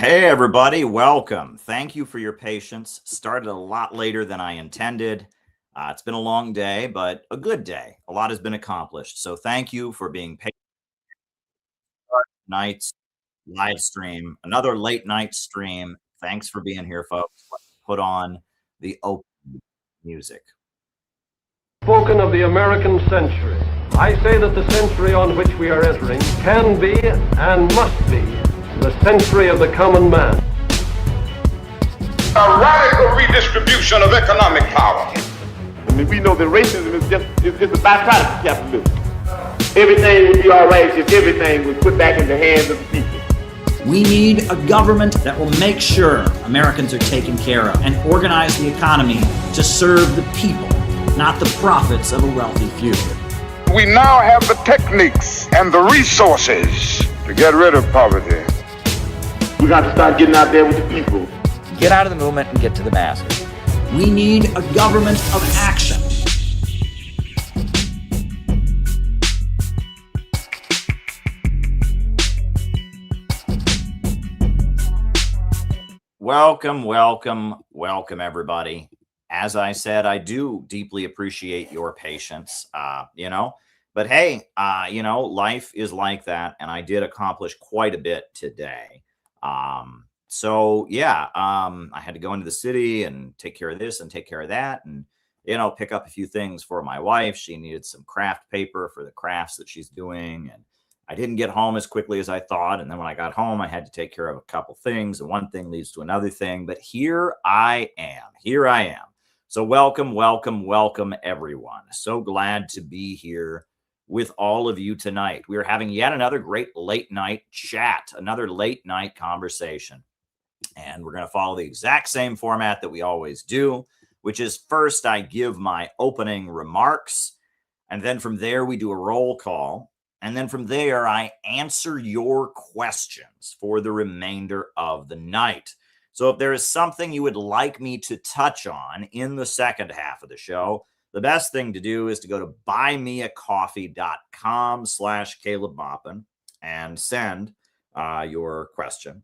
Hey, everybody, welcome. Thank you for your patience. Started a lot later than I intended. It's been a long day, but a good day. A lot has been accomplished. So thank you for being patient. Night's live stream, another late night stream. Thanks for being here, folks. Let's put on the open music. Spoken of the American century. I say that the century on which we are entering can be and must be the century of the common man. A radical redistribution of economic power. I mean, we know that racism is just a byproduct of capitalism. Everything would be all right if everything was put back in the hands of the people. We need a government that will make sure Americans are taken care of and organize the economy to serve the people, not the profits of a wealthy few. We now have the techniques and the resources to get rid of poverty. We got to start getting out there with the people. Get out of the movement and get to the masses. We need a government of action. Welcome, welcome, welcome, everybody. As I said, I do deeply appreciate your patience, but hey, life is like that. And I did accomplish quite a bit today. I had to go into the city and take care of this and take care of that and, pick up a few things for my wife. She needed some craft paper for the crafts that she's doing. And I didn't get home as quickly as I thought. And then when I got home, I had to take care of a couple things. And one thing leads to another thing. But here I am. So welcome, welcome, welcome, everyone. So glad to be here with all of you tonight. We are having yet another great late night chat, another late night conversation. And we're going to follow the exact same format that we always do, which is first I give my opening remarks. And then from there, we do a roll call. And then from there, I answer your questions for the remainder of the night. So if there is something you would like me to touch on in the second half of the show, the best thing to do is to go to buymeacoffee.com/Caleb Maupin and send your question.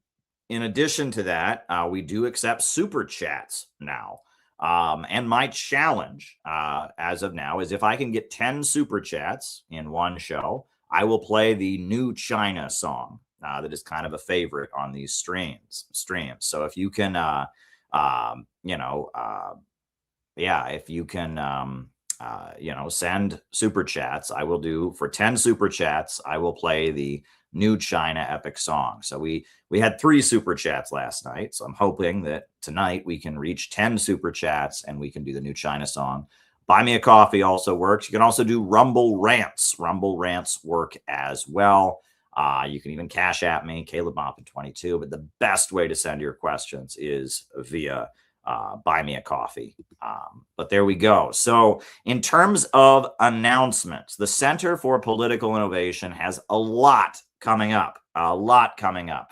In addition to that, we do accept super chats now. And my challenge as of now is if I can get 10 super chats in one show, I will play the New China song that is kind of a favorite on these streams. So if you can, send super chats, I will do for 10 super chats. I will play the New China epic song. So we had 3 super chats last night. So I'm hoping that tonight we can reach 10 super chats and we can do the New China song. Buy Me a Coffee also works. You can also do Rumble Rants. Rumble Rants work as well. You can even cash at me, Caleb Maupin 22. But the best way to send your questions is via Buy Me a Coffee. But there we go. So in terms of announcements, the Center for Political Innovation has a lot coming up.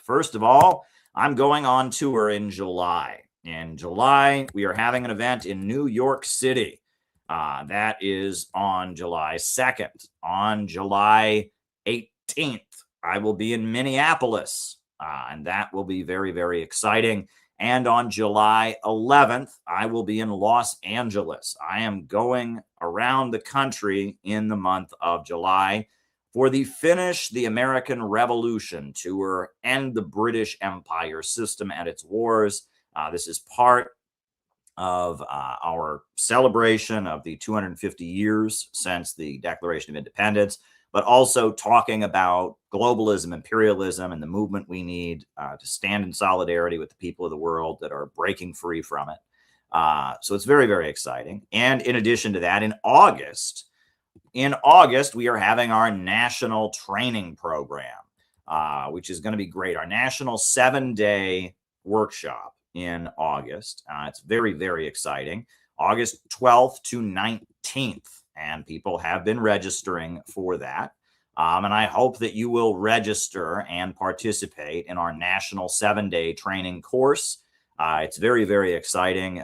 First of all, I'm going on tour in July. In July, we are having an event in New York City. That is on July 2nd. On July 18th, I will be in Minneapolis, and that will be very, very exciting. And on July 11th, I will be in Los Angeles. I am going around the country in the month of July for the Finish the American Revolution tour, End the British Empire System and its wars. This is part of our celebration of the 250 years since the Declaration of Independence, but also talking about globalism, imperialism, and the movement we need to stand in solidarity with the people of the world that are breaking free from it. So it's very, very exciting. And in addition to that, in August, we are having our national training program, which is going to be great. Our national 7-day workshop in August. It's very, very exciting. August 12th to 19th. And people have been registering for that. And I hope that you will register and participate in our national 7-day training course. It's very, very exciting.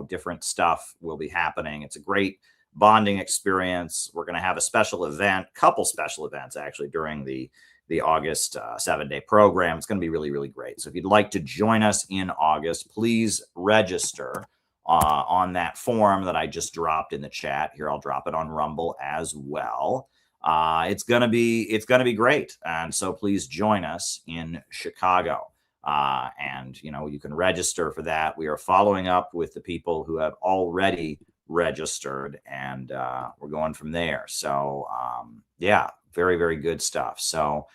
Different stuff will be happening. It's a great bonding experience. We're going to have a special event, couple special events actually during the the August 7-day program. It's going to be really, really great. So if you'd like to join us in August, please register on that form that I just dropped in the chat here. I'll drop it on Rumble as well. It's gonna be great, and so please join us in Chicago. And you can register for that. We are following up with the people who have already registered, and we're going from there. So yeah, very, very good stuff. So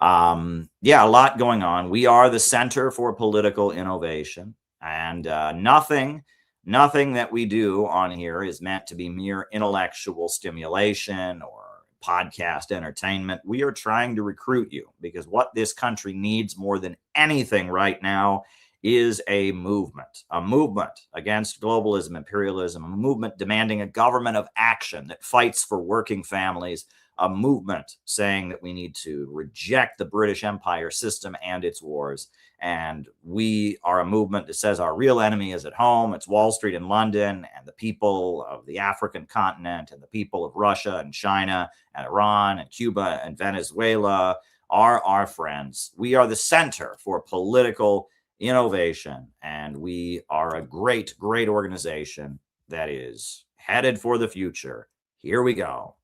yeah, a lot going on. We are the Center for Political Innovation, and nothing that we do on here is meant to be mere intellectual stimulation or podcast entertainment. We are trying to recruit you, because what this country needs more than anything right now is a movement against globalism, imperialism, a movement demanding a government of action that fights for working families, a movement saying that we need to reject the British Empire system and its wars. And we are a movement that says our real enemy is at home. It's Wall Street in London, and the people of the African continent, and the people of Russia and China and Iran and Cuba and Venezuela are our friends. We are the Center for Political Innovation, and we are a great, great organization that is headed for the future. Here we go.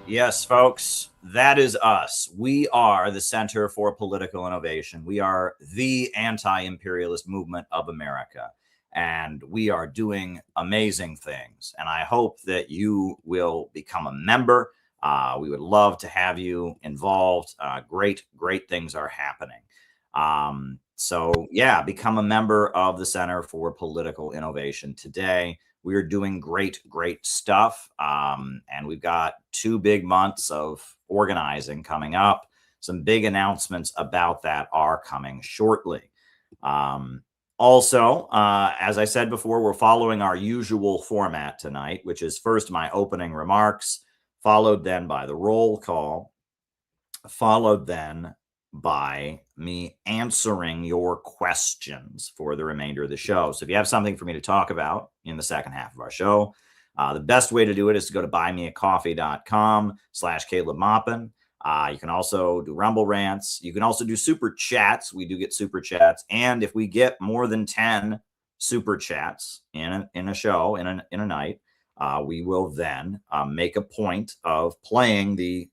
Yes, folks, that is us. We are the Center for Political Innovation. We are the anti-imperialist movement of America, and we are doing amazing things. And I hope that you will become a member. We would love to have you involved. Great things are happening. So yeah, become a member of the Center for Political Innovation today. We are doing great stuff. And we've got 2 big months of organizing coming up. Some big announcements about that are coming shortly. Also, as I said before, we're following our usual format tonight, which is first my opening remarks, followed then by the roll call, followed then by me answering your questions for the remainder of the show. So if you have something for me to talk about in the second half of our show, the best way to do it is to go to buymeacoffee.com/Caleb Maupin. You can also do Rumble rants. You can also do super chats. We do get super chats. And if we get more than 10 super chats in a show, in a night, we will then make a point of playing the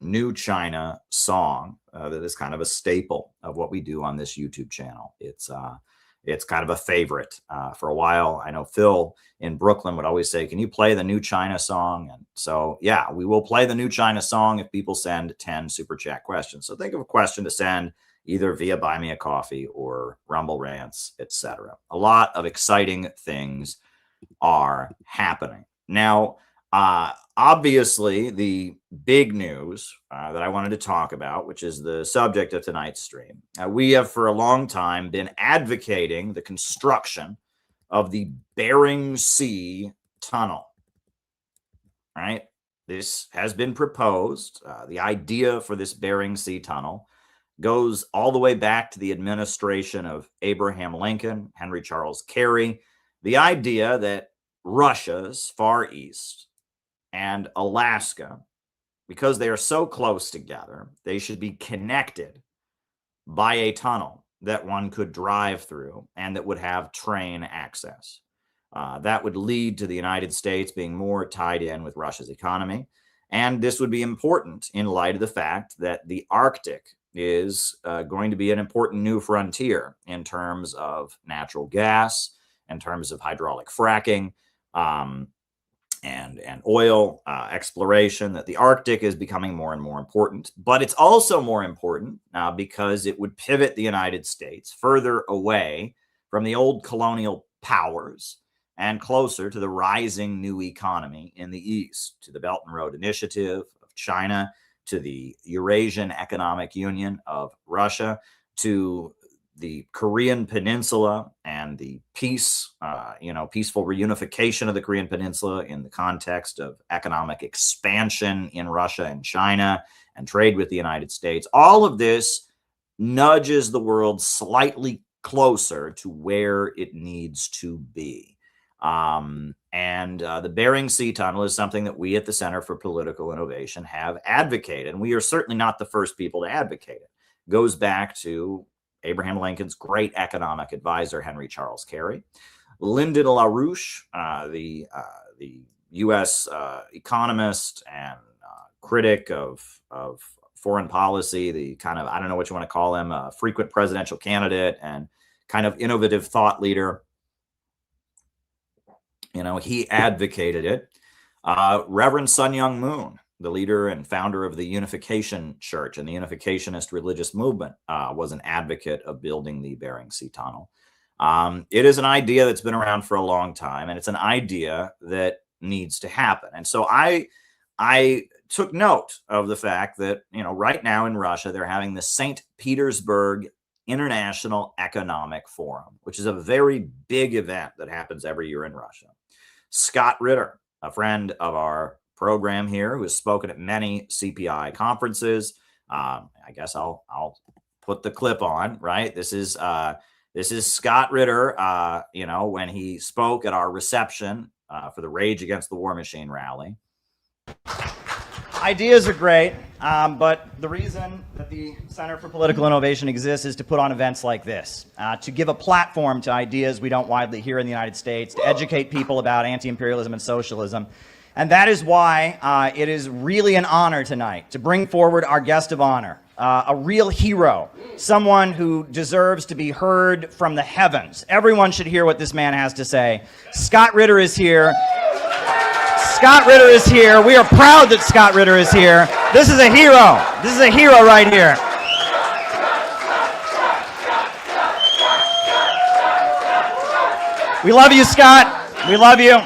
New China song that is kind of a staple of what we do on this YouTube channel. It's kind of a favorite for a while. I know Phil in Brooklyn would always say, can you play the New China song? And so, yeah, we will play the New China song if people send 10 super chat questions. So think of a question to send either via Buy Me a Coffee or Rumble Rants, etc. A lot of exciting things are happening. Now, obviously, the big news that I wanted to talk about, which is the subject of tonight's stream, we have for a long time been advocating the construction of the Bering Sea Tunnel. Right? This has been proposed. The idea for this Bering Sea Tunnel goes all the way back to the administration of Abraham Lincoln, Henry Charles Carey. The idea that Russia's Far East and Alaska, because they are so close together, they should be connected by a tunnel that one could drive through and that would have train access. That would lead to the United States being more tied in with Russia's economy. And this would be important in light of the fact that the Arctic is going to be an important new frontier in terms of natural gas, in terms of hydraulic fracking. and oil exploration, that the Arctic is becoming more and more important. But it's also more important because it would pivot the United States further away from the old colonial powers and closer to the rising new economy in the East, to the Belt and Road Initiative of China, to the Eurasian Economic Union of Russia, to the Korean Peninsula and the peaceful reunification of the Korean Peninsula in the context of economic expansion in Russia and China and trade with the United States. All of this nudges the world slightly closer to where it needs to be. The Bering Sea Tunnel is something that we at the Center for Political Innovation have advocated, and we are certainly not the first people to advocate it. It goes back to Abraham Lincoln's great economic advisor, Henry Charles Carey, Lyndon LaRouche, the U.S. economist and critic of foreign policy, the kind of, I don't know what you want to call him, a frequent presidential candidate and kind of innovative thought leader. He advocated it. Reverend Sun Myung Moon, the leader and founder of the Unification Church and the Unificationist religious movement, was an advocate of building the Bering Sea Tunnel. It is an idea that's been around for a long time, and it's an idea that needs to happen. And so I took note of the fact that, right now in Russia, they're having the St. Petersburg International Economic Forum, which is a very big event that happens every year in Russia. Scott Ritter, a friend of our program here, who has spoken at many CPI conferences. I guess I'll put the clip on, right? This is Scott Ritter, when he spoke at our reception for the Rage Against the War Machine rally. Ideas are great, but the reason that the Center for Political Innovation exists is to put on events like this, to give a platform to ideas we don't widely hear in the United States, to educate people about anti-imperialism and socialism. And that is why it is really an honor tonight to bring forward our guest of honor, a real hero, someone who deserves to be heard from the heavens. Everyone should hear what this man has to say. Scott Ritter is here. Scott Ritter is here. We are proud that Scott Ritter is here. This is a hero. This is a hero right here. We love you, Scott. We love you.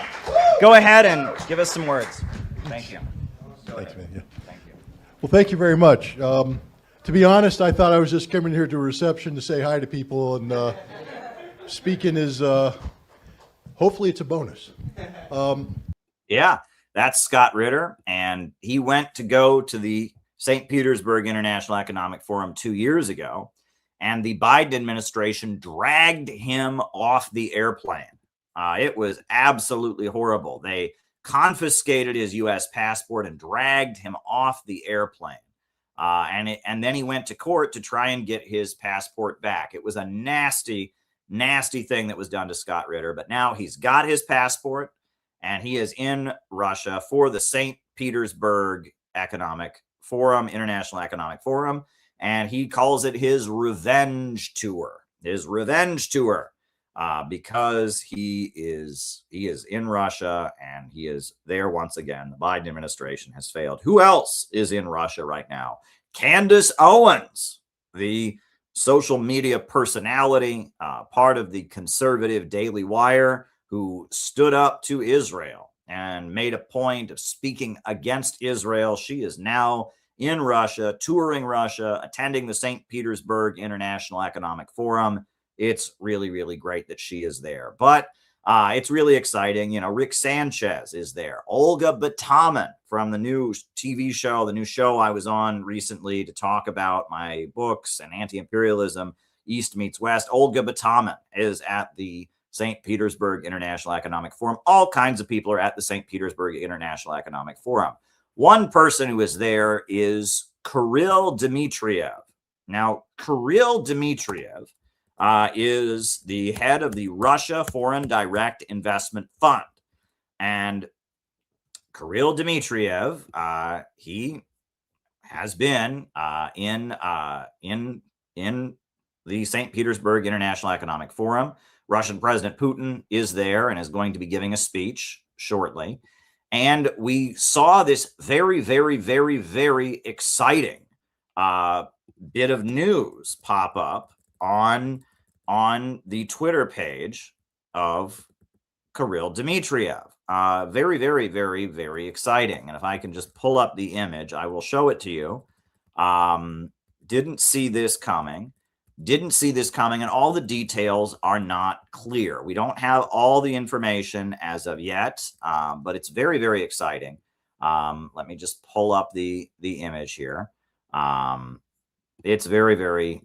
Go ahead and give us some words. Thank you. Thanks, man. Yeah. Thank you. Well, thank you very much. To be honest, I thought I was just coming here to a reception to say hi to people, and speaking is, hopefully it's a bonus. Yeah, that's Scott Ritter, and he went to go to the St. Petersburg International Economic Forum 2 years ago, and the Biden administration dragged him off the airplane. It was absolutely horrible. They confiscated his U.S. passport and dragged him off the airplane. And then he went to court to try and get his passport back. It was a nasty, nasty thing that was done to Scott Ritter, but now he's got his passport, and he is in Russia for the St. Petersburg Economic Forum, International Economic Forum, and he calls it his revenge tour. Because he is in Russia and he is there once again. The Biden administration has failed. Who else is in Russia right now? Candace Owens, the social media personality, part of the conservative Daily Wire, who stood up to Israel and made a point of speaking against Israel. She is now in Russia, touring Russia, attending the St. Petersburg International Economic Forum. It's really, really great that she is there. But it's really exciting. Rick Sanchez is there. Olga Bataman from the new TV show, the new show I was on recently to talk about my books and anti-imperialism, East Meets West. Olga Bataman is at the St. Petersburg International Economic Forum. All kinds of people are at the St. Petersburg International Economic Forum. One person who is there is Kirill Dmitriev. Now, Kirill Dmitriev is the head of the Russia Foreign Direct Investment Fund. And Kirill Dmitriev, he has been in the St. Petersburg International Economic Forum. Russian President Putin is there and is going to be giving a speech shortly. And we saw this very, very, very, very exciting bit of news pop up on the Twitter page of Kirill Dmitriev. Very, very, very, very exciting. And if I can just pull up the image, I will show it to you. Didn't see this coming. And all the details are not clear. We don't have all the information as of yet, but it's very, very exciting. Let me just pull up the image here. It's very, very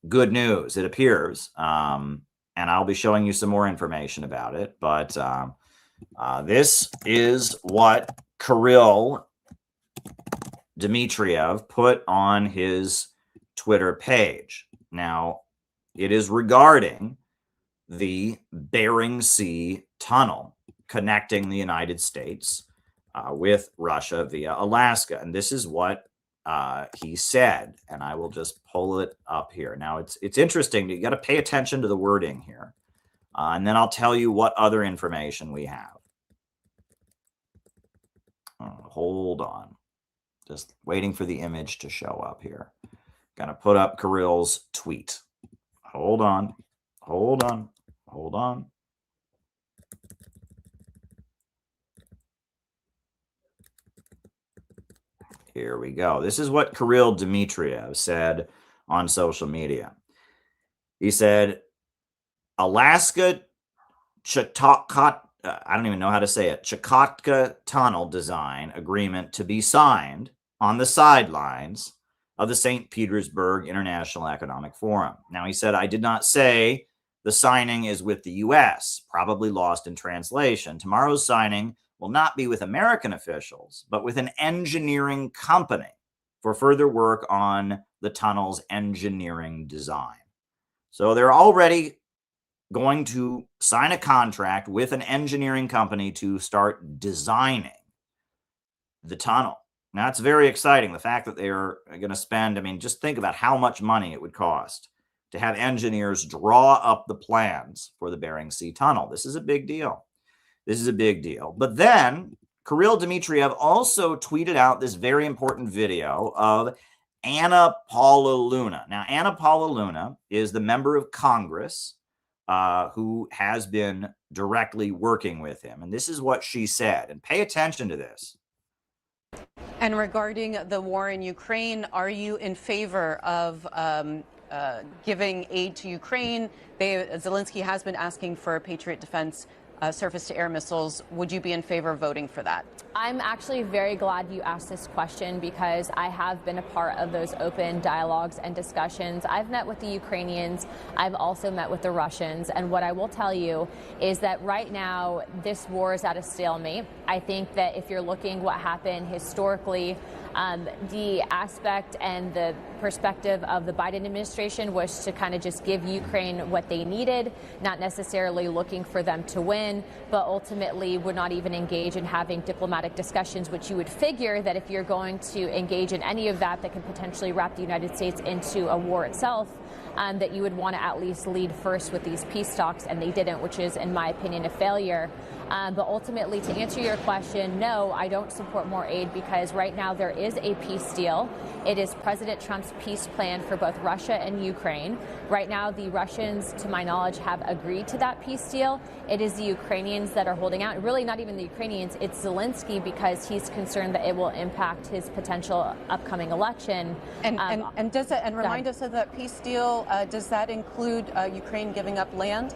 good news, it appears. And I'll be showing you some more information about it. But this is what Kirill Dmitriev put on his Twitter page. Now, it is regarding the Bering Sea Tunnel connecting the United States with Russia via Alaska. And this is what he said. And I will just pull it up here. Now, it's interesting. You got to pay attention to the wording here. And then I'll tell you what other information we have. Hold on. Just waiting for the image to show up here. Gonna put up Kirill's tweet. Hold on. Here we go. This is what Kirill Dmitriev said on social media. He said, Alaska Chukotka, I don't even know how to say it, Chukotka Tunnel design agreement to be signed on the sidelines of the St. Petersburg International Economic Forum. Now, he said, I did not say the signing is with the U.S., probably lost in translation. Tomorrow's signing will not be with American officials, but with an engineering company for further work on the tunnel's engineering design. So they're already going to sign a contract with an engineering company to start designing the tunnel. Now, it's very exciting. The fact that they are going to spend, I mean, just think about how much money it would cost to have engineers draw up the plans for the Bering Sea Tunnel. This is a big deal. But then Kirill Dmitriev also tweeted out this very important video of Anna Paulina. Now, Anna Paulina is the member of Congress who has been directly working with him. And this is what she said. And pay attention to this. And regarding the war in Ukraine, are you in favor of giving aid to Ukraine? Zelensky has been asking for Patriot defense surface-to-air missiles. Would you be in favor of voting for that? I'm actually very glad you asked this question because I have been a part of those open dialogues and discussions. I've met with the Ukrainians. I've also met with the Russians. And what I will tell you is that right now, this war is at a stalemate. I think that if you're looking what happened historically, the aspect and the perspective of the Biden administration was to kind of just give Ukraine what they needed, not necessarily looking for them to win, but ultimately would not even engage in having diplomatic discussions, which you would figure that if you're going to engage in any of that could potentially wrap the United States into a war itself, that you would want to at least lead first with these peace talks, and they didn't, which is, in my opinion, a failure. But ultimately, to answer your question, no, I don't support more aid because right now there is a peace deal. It is President Trump's peace plan for both Russia and Ukraine. Right now, the Russians, to my knowledge, have agreed to that peace deal. It is the Ukrainians that are holding out. Really, not even the Ukrainians, it's Zelensky because he's concerned that it will impact his potential upcoming election. And remind us of that peace deal. Does that include Ukraine giving up land?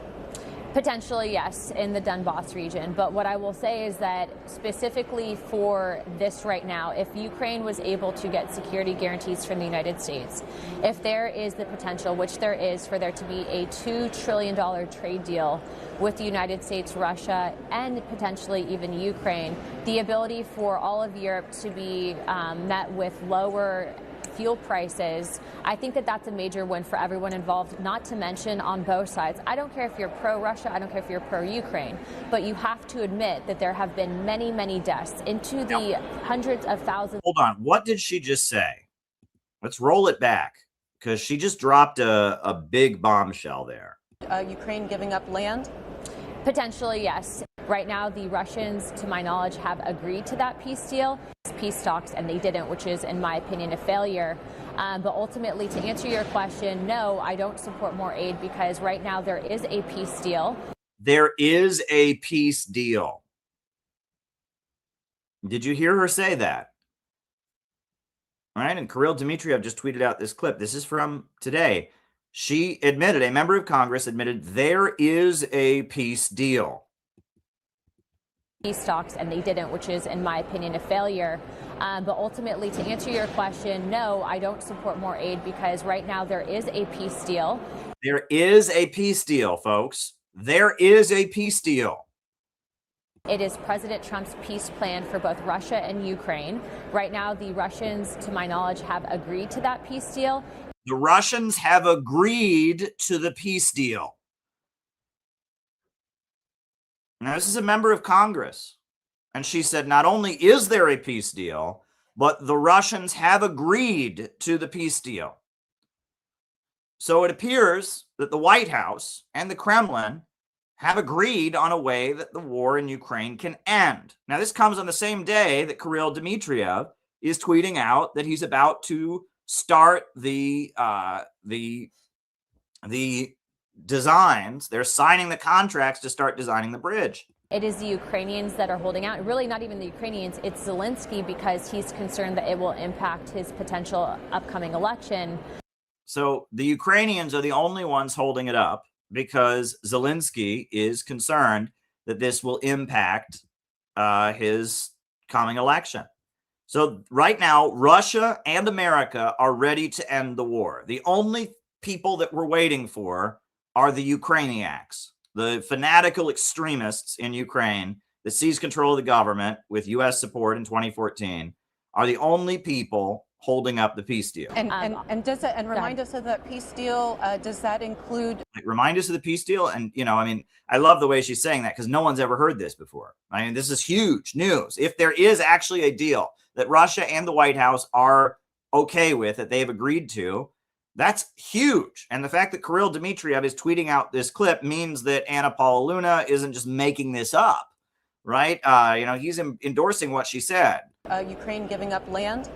Potentially, yes, in the Donbass region. But what I will say is that specifically for this right now, if Ukraine was able to get security guarantees from the United States, if there is the potential, which there is, for there to be a $2 trillion trade deal with the United States, Russia, and potentially even Ukraine, the ability for all of Europe to be met with lower fuel prices, I think that that's a major win for everyone involved, not to mention on both sides. I don't care if you're pro-Russia, I don't care if you're pro-Ukraine, but you have to admit that there have been many, many deaths into the hundreds of thousands. Hold on. What did she just say? Let's roll it back because she just dropped a big bombshell there. Ukraine giving up land? Potentially, yes. Right now, the Russians, to my knowledge, have agreed to that peace deal, peace talks, and they didn't, which is, in my opinion, a failure. But ultimately, to answer your question, no, I don't support more aid because right now there is a peace deal. There is a peace deal. Did you hear her say that? All right, and Kirill Dmitriev just tweeted out this clip. This is from today. She admitted, a member of Congress admitted, there is a peace deal. Peace talks, and they didn't, which is, in my opinion, a failure. But ultimately, to answer your question, no, I don't support more aid because right now there is a peace deal. There is a peace deal, folks. There is a peace deal. It is President Trump's peace plan for both Russia and Ukraine. Right now, the Russians, to my knowledge, have agreed to that peace deal. The Russians have agreed to the peace deal. Now, this is a member of Congress. And she said, not only is there a peace deal, but the Russians have agreed to the peace deal. So it appears that the White House and the Kremlin have agreed on a way that the war in Ukraine can end. Now, this comes on the same day that Kirill Dmitriev is tweeting out that he's about to start the designs. They're signing the contracts to start designing the bridge. It is the Ukrainians that are holding out. Really, not even the Ukrainians. It's Zelensky because he's concerned that it will impact his potential upcoming election. So the Ukrainians are the only ones holding it up because Zelensky is concerned that this will impact his coming election. So right now, Russia and America are ready to end the war. The only people that we're waiting for are the Ukrainians, the fanatical extremists in Ukraine that seized control of the government with U.S. support in 2014 are the only people holding up the peace deal. And remind us of that peace deal. Does that include? Remind us of the peace deal. And, you know, I mean, I love the way she's saying that because no one's ever heard this before. I mean, this is huge news. If there is actually a deal that Russia and the White House are okay with, that they've agreed to, that's huge. And the fact that Kirill Dmitriev is tweeting out this clip means that Anna Paulina isn't just making this up, right? You know, he's endorsing what she said. Ukraine giving up land?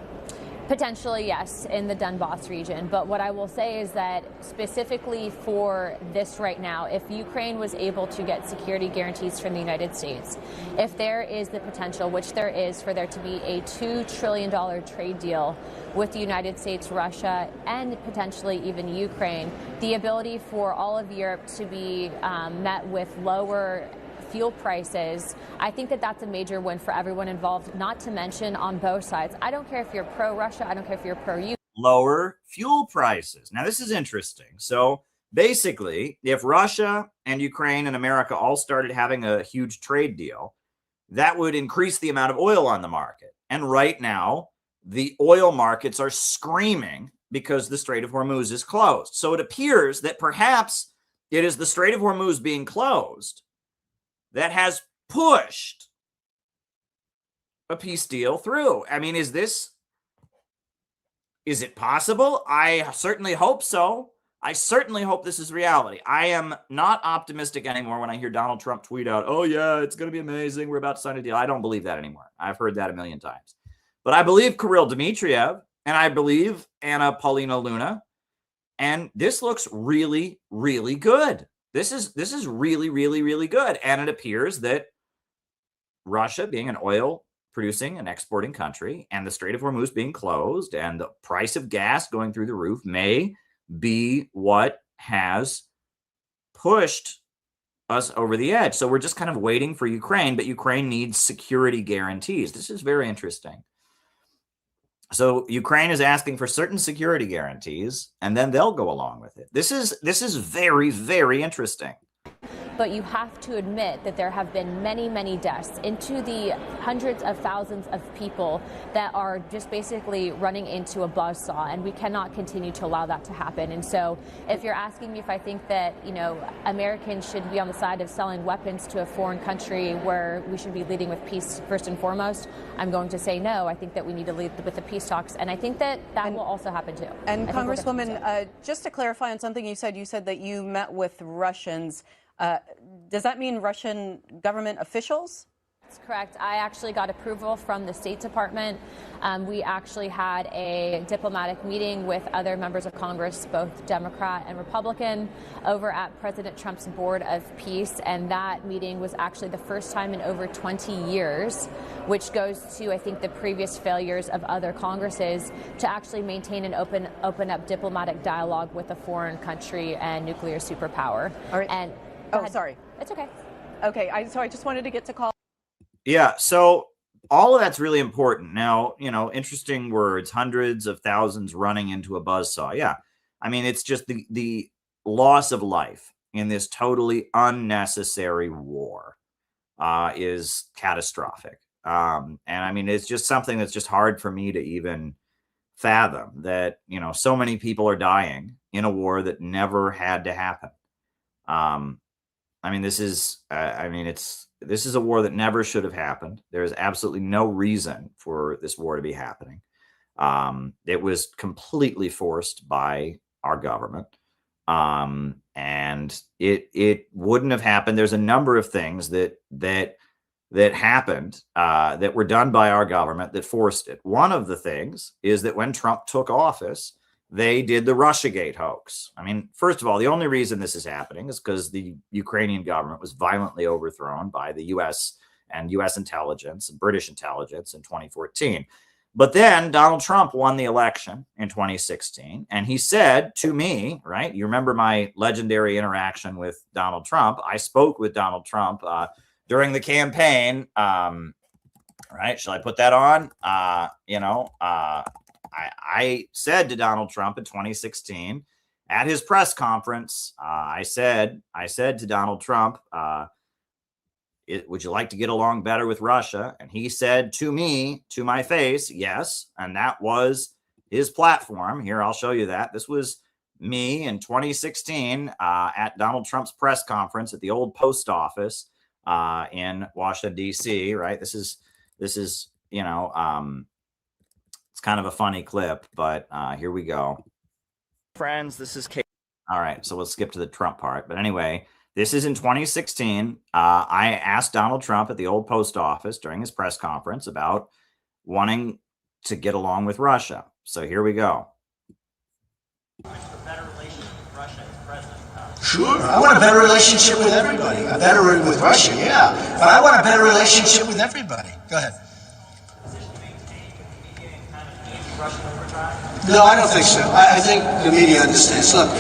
Potentially, yes, in the Donbass region. But what I will say is that specifically for this right now, if Ukraine was able to get security guarantees from the United States, if there is the potential, which there is, for there to be a $2 trillion trade deal with the United States, Russia, and potentially even Ukraine, the ability for all of Europe to be met with lower fuel prices, I think that that's a major win for everyone involved, not to mention on both sides. I don't care if you're pro-Russia, I don't care if you're pro-Ukraine. Lower fuel prices. Now, this is interesting. So basically, if Russia and Ukraine and America all started having a huge trade deal, that would increase the amount of oil on the market. And right now, the oil markets are screaming because the Strait of Hormuz is closed. So it appears that perhaps it is the Strait of Hormuz being closed that has pushed a peace deal through. I mean, is it possible? I certainly hope so. I certainly hope this is reality. I am not optimistic anymore when I hear Donald Trump tweet out, oh yeah, it's going to be amazing, we're about to sign a deal. I don't believe that anymore. I've heard that a million times. But I believe Kirill Dmitriev, and I believe Anna Paulina, and this looks really, really good. This is really, really, really good. And it appears that Russia, being an oil producing and exporting country, and the Strait of Hormuz being closed, and the price of gas going through the roof may be what has pushed us over the edge. So we're just kind of waiting for Ukraine, but Ukraine needs security guarantees. This is very interesting. So Ukraine is asking for certain security guarantees, and then they'll go along with it. This is very, very interesting. But you have to admit that there have been many, many deaths, into the hundreds of thousands of people that are just basically running into a buzzsaw, and we cannot continue to allow that to happen. And so if you're asking me if I think that, you know, Americans should be on the side of selling weapons to a foreign country where we should be leading with peace first and foremost, I'm going to say no. I think that we need to lead with the peace talks, and I think that will also happen too. And Congresswoman, just to clarify on something you said that you met with Russians. does that mean Russian government officials? That's correct. I actually got approval from the State Department. We actually had a diplomatic meeting with other members of Congress, both Democrat and Republican, over at President Trump's Board of Peace. And that meeting was actually the first time in over 20 years, which goes to, I think, the previous failures of other Congresses to actually maintain an open up diplomatic dialogue with a foreign country and nuclear superpower. All right. And sorry. It's okay. Okay. So I just wanted to get to call. Yeah, so all of that's really important. Now, interesting words, hundreds of thousands running into a buzzsaw. Yeah, I mean, it's just the loss of life in this totally unnecessary war is catastrophic. And I mean, it's just something that's just hard for me to even fathom that, so many people are dying in a war that never had to happen. I mean, this is a war that never should have happened. There is absolutely no reason for this war to be happening. It was completely forced by our government. And it wouldn't have happened. There's a number of things that happened that were done by our government that forced it. One of the things is that when Trump took office, they did the Russiagate hoax. I mean, first of all, the only reason this is happening is because the Ukrainian government was violently overthrown by the U.S. and U.S. intelligence and British intelligence in 2014. But then Donald Trump won the election in 2016. And he said to me, right, you remember my legendary interaction with Donald Trump. I spoke with Donald Trump during the campaign. Right. Shall I put that on? I said to Donald Trump in 2016 at his press conference, I said to Donald Trump, would you like to get along better with Russia? And he said to me, to my face, yes. And that was his platform. Here, I'll show you that. This was me in 2016 at Donald Trump's press conference at the old post office in Washington, D.C., right? This is it's kind of a funny clip, but here we go. Friends, this is Caleb. All right, so we'll skip to the Trump part. But anyway, this is in 2016. I asked Donald Trump at the old post office during his press conference about wanting to get along with Russia. So here we go. Sure, I want a better relationship with everybody. A better with Russia, yeah. But I want a better relationship with everybody. Go ahead. No, I don't think so. I think the media understands. Look,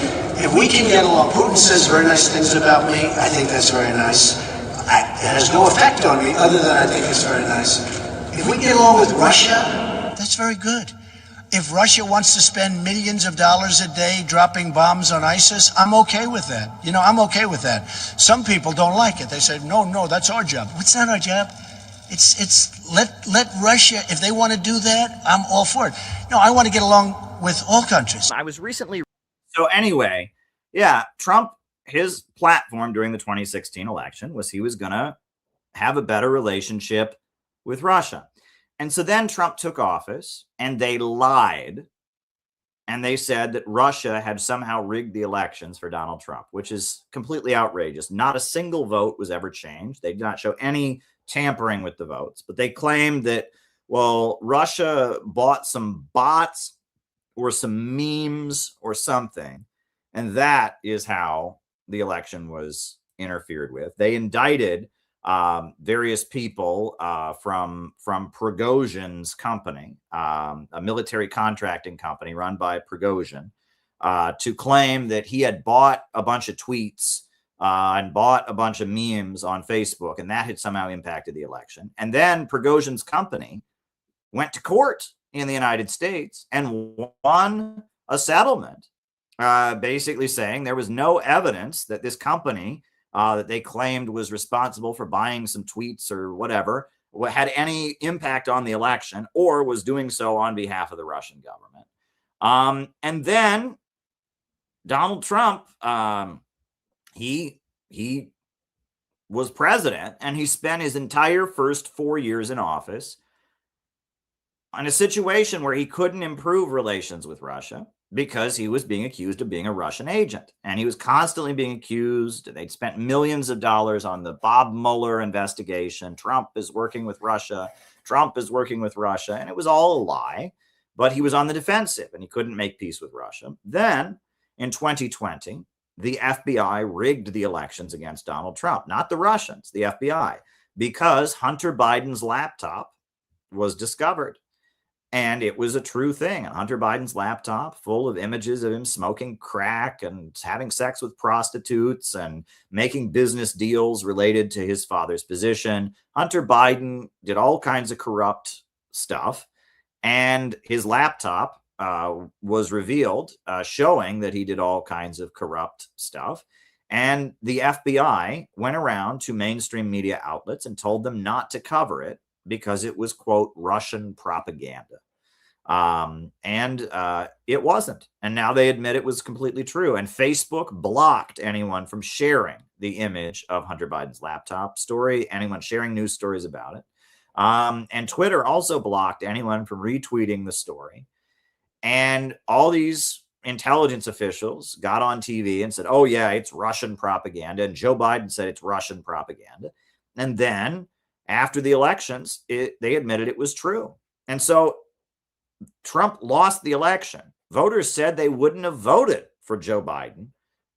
if we can get along, Putin says very nice things about me. I think that's very nice. It has no effect on me other than I think it's very nice. If we get along with Russia, that's very good. If Russia wants to spend millions of dollars a day dropping bombs on ISIS, I'm okay with that. I'm okay with that. Some people don't like it. They say, no, that's our job. It's not our job. It's let Russia, if they want to do that, I'm all for it. No, I want to get along with all countries. I was recently. So anyway, yeah, Trump, his platform during the 2016 election was he was going to have a better relationship with Russia. And so then Trump took office and they lied. And they said that Russia had somehow rigged the elections for Donald Trump, which is completely outrageous. Not a single vote was ever changed. They did not show any tampering with the votes, but they claimed that, well, Russia bought some bots or some memes or something. And that is how the election was interfered with. They indicted various people from Prigozhin's company, a military contracting company run by Prigozhin, to claim that he had bought a bunch of tweets and bought a bunch of memes on Facebook, and that had somehow impacted the election. And then Prigozhin's company went to court in the United States and won a settlement, basically saying there was no evidence that this company that they claimed was responsible for buying some tweets or whatever had any impact on the election or was doing so on behalf of the Russian government. And then Donald Trump, he was president, and he spent his entire first 4 years in office in a situation where he couldn't improve relations with Russia because he was being accused of being a Russian agent. And he was constantly being accused. They'd spent millions of dollars on the Bob Mueller investigation. Trump is working with Russia. Trump is working with Russia. And it was all a lie. But he was on the defensive and he couldn't make peace with Russia. Then in 2020, the FBI rigged the elections against Donald Trump, not the Russians, the FBI, because Hunter Biden's laptop was discovered. And it was a true thing. Hunter Biden's laptop full of images of him smoking crack and having sex with prostitutes and making business deals related to his father's position. Hunter Biden did all kinds of corrupt stuff. And his laptop was revealed, showing that he did all kinds of corrupt stuff. And the FBI went around to mainstream media outlets and told them not to cover it because it was, quote, Russian propaganda. It wasn't. And now they admit it was completely true. And Facebook blocked anyone from sharing the image of Hunter Biden's laptop story, anyone sharing news stories about it. And Twitter also blocked anyone from retweeting the story. And all these intelligence officials got on TV and said, oh, yeah, it's Russian propaganda. And Joe Biden said it's Russian propaganda. And then after the elections, they admitted it was true. And so Trump lost the election. Voters said they wouldn't have voted for Joe Biden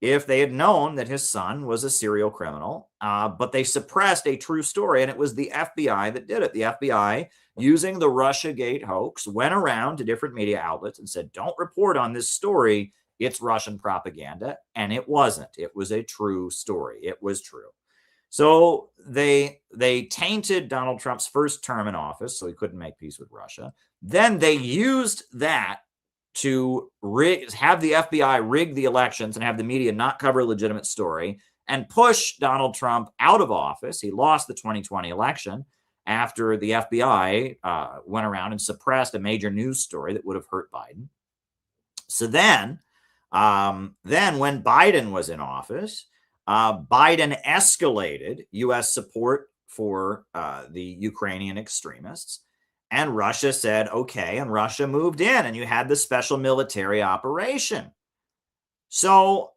if they had known that his son was a serial criminal, but they suppressed a true story, and it was the FBI that did it. The FBI, using the Russiagate hoax, went around to different media outlets and said, don't report on this story. It's Russian propaganda, and it wasn't. It was a true story. It was true. So they tainted Donald Trump's first term in office, so he couldn't make peace with Russia. Then they used that to have the FBI rig the elections and have the media not cover a legitimate story and push Donald Trump out of office. He lost the 2020 election after the FBI went around and suppressed a major news story that would have hurt Biden. So then when Biden was in office, Biden escalated U.S. support for the Ukrainian extremists. And Russia said, okay, and Russia moved in, and you had the special military operation. So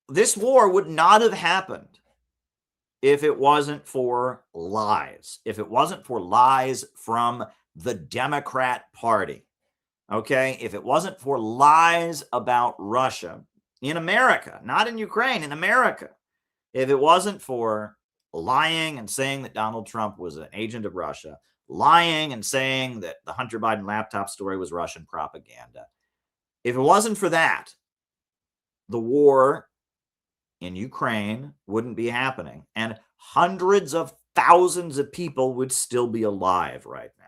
this war would not have happened if it wasn't for lies, if it wasn't for lies from the Democrat Party, okay? If it wasn't for lies about Russia in America, not in Ukraine, in America, if it wasn't for lying and saying that Donald Trump was an agent of Russia, lying and saying that the Hunter Biden laptop story was Russian propaganda. If it wasn't for that, the war in Ukraine wouldn't be happening. And hundreds of thousands of people would still be alive right now.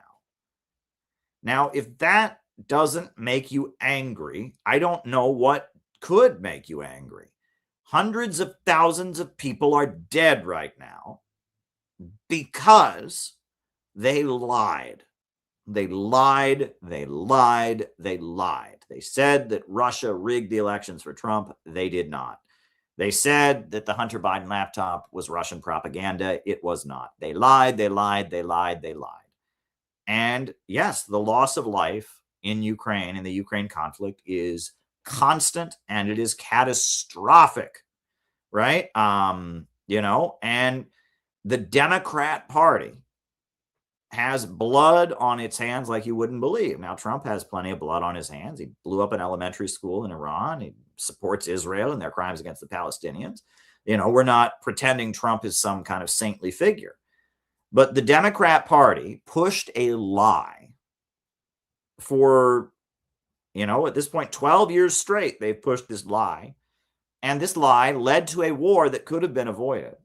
Now, if that doesn't make you angry, I don't know what could make you angry. Hundreds of thousands of people are dead right now because they lied. They lied. They lied. They lied. They said that Russia rigged the elections for Trump. They did not. They said that the Hunter Biden laptop was Russian propaganda. It was not. They lied. They lied. They lied. They lied. And yes, the loss of life in Ukraine, in the Ukraine conflict, is constant and it is catastrophic, right? And the Democrat Party has blood on its hands like you wouldn't believe. Now, Trump has plenty of blood on his hands. He blew up an elementary school in Iran. He supports Israel and their crimes against the Palestinians. We're not pretending Trump is some kind of saintly figure. But the Democrat Party pushed a lie for, at this point, 12 years straight, they've pushed this lie. And this lie led to a war that could have been avoided.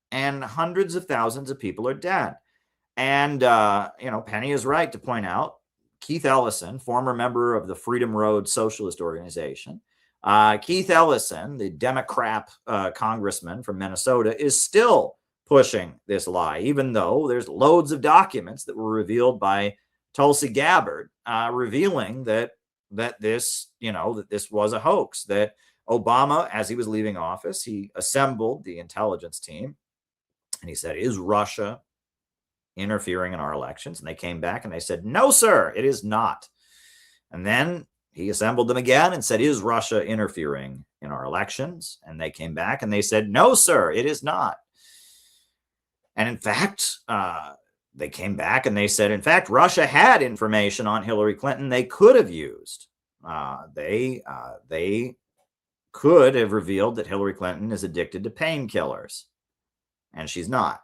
And hundreds of thousands of people are dead. And, Penny is right to point out Keith Ellison, former member of the Freedom Road Socialist Organization. Keith Ellison, the Democrat congressman from Minnesota, is still pushing this lie, even though there's loads of documents that were revealed by Tulsi Gabbard revealing that this was a hoax, that Obama, as he was leaving office, he assembled the intelligence team and he said, is Russia interfering in our elections? And they came back and they said, no, sir, it is not. And then he assembled them again and said, is Russia interfering in our elections? And they came back and they said, no, sir, it is not. And in fact, they came back and they said, in fact, Russia had information on Hillary Clinton they could have used. They could have revealed that Hillary Clinton is addicted to painkillers, and she's not,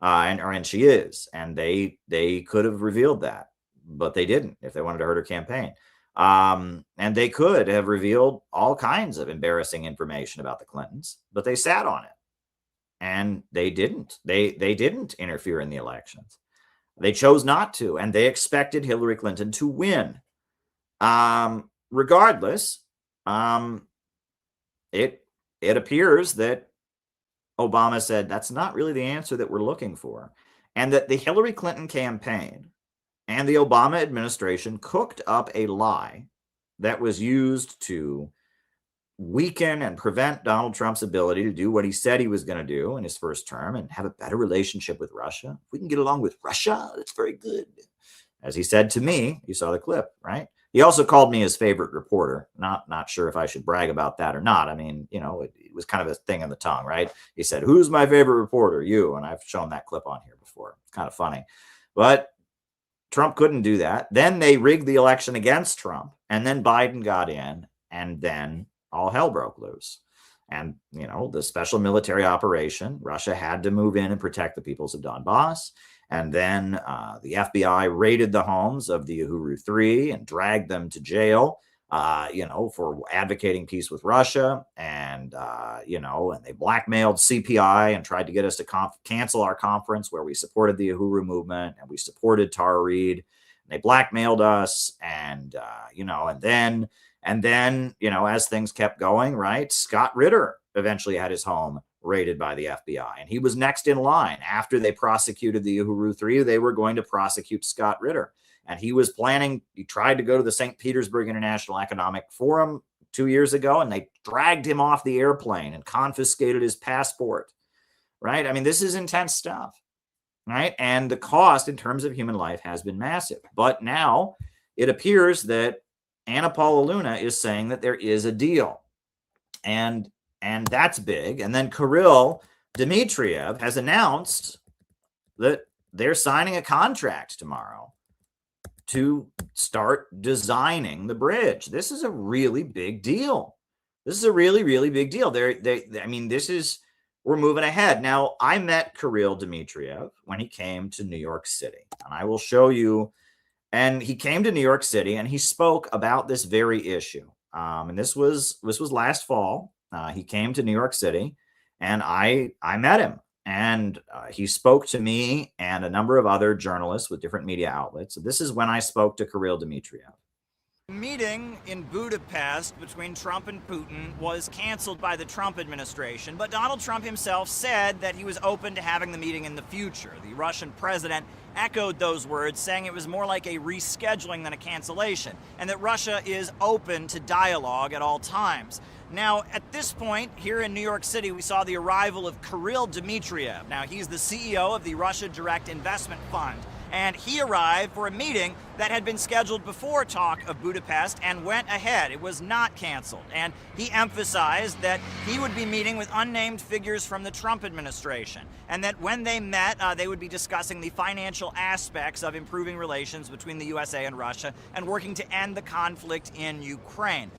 and she is, and they could have revealed that, but they didn't if they wanted to hurt her campaign. And they could have revealed all kinds of embarrassing information about the Clintons, but they sat on it, and they didn't. They didn't interfere in the elections. They chose not to, and they expected Hillary Clinton to win. Regardless, it appears that Obama said that's not really the answer that we're looking for, and that the Hillary Clinton campaign and the Obama administration cooked up a lie that was used to weaken and prevent Donald Trump's ability to do what he said he was going to do in his first term and have a better relationship with Russia. If we can get along with Russia, that's very good. As he said to me, you saw the clip, right? He also called me his favorite reporter. Not sure if I should brag about that or not. I mean, you know, it was kind of a thing on the tongue, right? He said, who's my favorite reporter? You. And I've shown that clip on here before. It's kind of funny. But Trump couldn't do that. Then they rigged the election against Trump. And then Biden got in. And then all hell broke loose. And, you know, the special military operation, Russia had to move in and protect the peoples of Donbass. And then the FBI raided the homes of the Uhuru Three and dragged them to jail, you know, for advocating peace with Russia. And, you know, and they blackmailed CPI and tried to get us to cancel our conference where we supported the Uhuru movement and we supported Tara Reid. And they blackmailed us. And, you know, and then, you know, as things kept going, right, Scott Ritter eventually had his home raided by the FBI. And he was next in line. After they prosecuted the Uhuru Three, they were going to prosecute Scott Ritter. And he was planning, he tried to go to the St. Petersburg International Economic Forum 2 years ago, and they dragged him off the airplane and confiscated his passport, right? I mean, this is intense stuff, right? And the cost in terms of human life has been massive. But now it appears that Anna Paula Luna is saying that there is a deal. And that's big. And then Kirill Dmitriev has announced that they're signing a contract tomorrow to start designing the bridge. This is a really big deal. This is a really, really big deal. I mean, we're moving ahead. Now, I met Kirill Dmitriev when he came to New York City, and I will show you. And he came to New York City and he spoke about this very issue. And this was last fall. He came to New York City, and I met him, and he spoke to me and a number of other journalists with different media outlets. So this is when I spoke to Kirill Dmitriev. Meeting in Budapest between Trump and Putin was canceled by the Trump administration, but Donald Trump himself said that he was open to having the meeting in the future. The Russian president echoed those words, saying it was more like a rescheduling than a cancellation, and that Russia is open to dialogue at all times. Now, at this point, here in New York City, we saw the arrival of Kirill Dmitriev. Now, he's the CEO of the Russia Direct Investment Fund, and he arrived for a meeting that had been scheduled before talk of Budapest and went ahead. It was not canceled, and he emphasized that he would be meeting with unnamed figures from the Trump administration, and that when they met, they would be discussing the financial aspects of improving relations between the USA and Russia and working to end the conflict in Ukraine.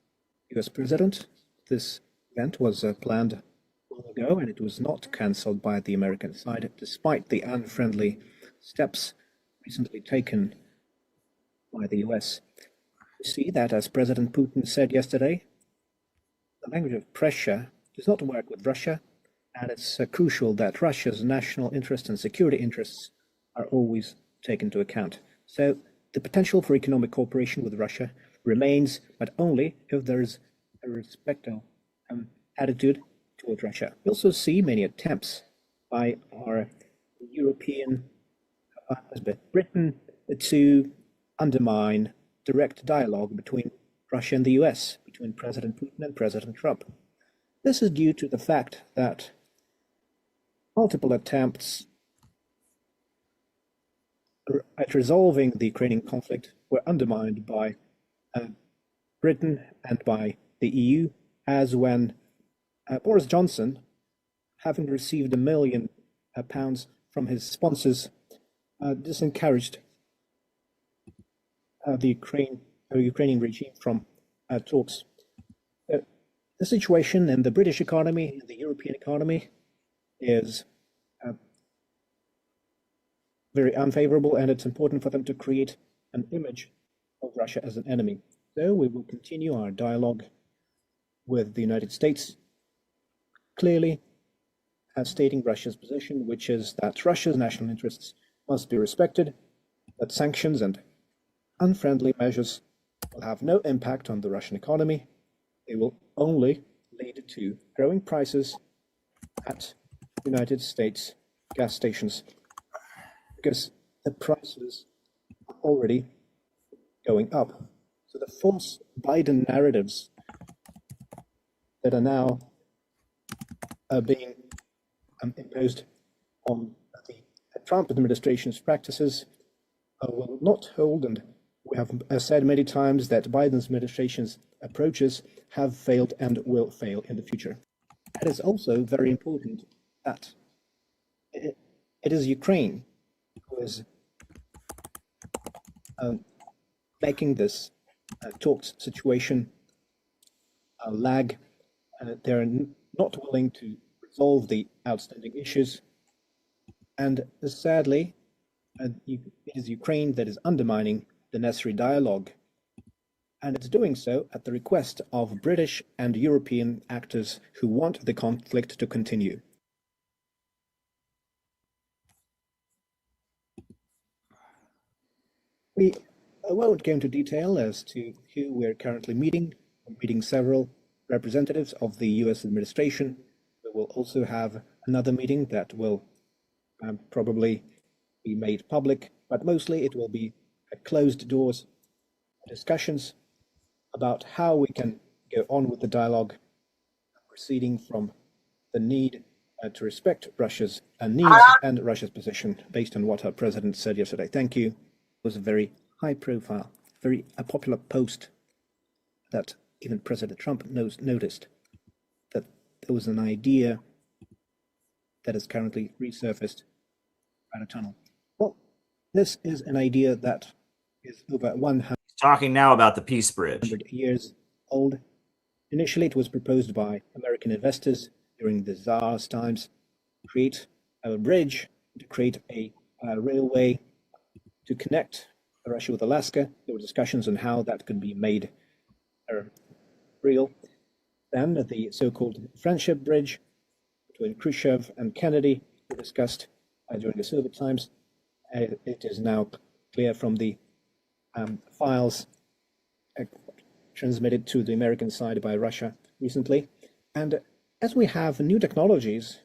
U.S. President, this event was planned long ago, and it was not cancelled by the American side, despite the unfriendly steps recently taken by the US. You see that, as President Putin said yesterday, the language of pressure does not work with Russia, and it's crucial that Russia's national interests and security interests are always taken into account. So the potential for economic cooperation with Russia remains, but only if there's a respectful attitude toward Russia. We also see many attempts by our European Britain to undermine direct dialogue between Russia and the US, between President Putin and President Trump. This is due to the fact that multiple attempts at resolving the Ukrainian conflict were undermined by Britain and by the EU, as when Boris Johnson, having received £1 million from his sponsors, disencouraged the Ukrainian regime from talks. The situation in the British economy, in the European economy, is very unfavorable, and it's important for them to create an image of Russia as an enemy. So we will continue our dialogue with the United States, clearly stating Russia's position, which is that Russia's national interests must be respected, that sanctions and unfriendly measures will have no impact on the Russian economy. They will only lead to growing prices at United States gas stations, because the prices are already going up. So the false Biden narratives that are now being imposed on the Trump administration's practices will not hold, and we have said many times that Biden's administration's approaches have failed and will fail in the future. It is also very important that it is Ukraine who is making this talks situation lag. They're not willing to resolve the outstanding issues, and sadly, it is Ukraine that is undermining the necessary dialogue, and it's doing so at the request of British and European actors who want the conflict to continue. We won't go into detail as to who we're currently meeting. We're meeting several representatives of the US administration. We will also have another meeting that will probably be made public, but mostly it will be closed doors discussions about how we can go on with the dialogue, proceeding from the need to respect Russia's needs and Russia's position based on what our president said yesterday. Thank you. It was a very high profile, very popular post that even President Trump noticed, that there was an idea that is currently resurfaced by a tunnel. Well, this is an idea that is over 100 Talking now about the Peace Bridge. years old. Initially, it was proposed by American investors during the Tsar's times to create a bridge, to create a railway to connect Russia with Alaska. There were discussions on how that could be made real. Then the so-called Friendship Bridge between Khrushchev and Kennedy were discussed during the Soviet times. It is now clear from the files transmitted to the American side by Russia recently. And as we have new technologies,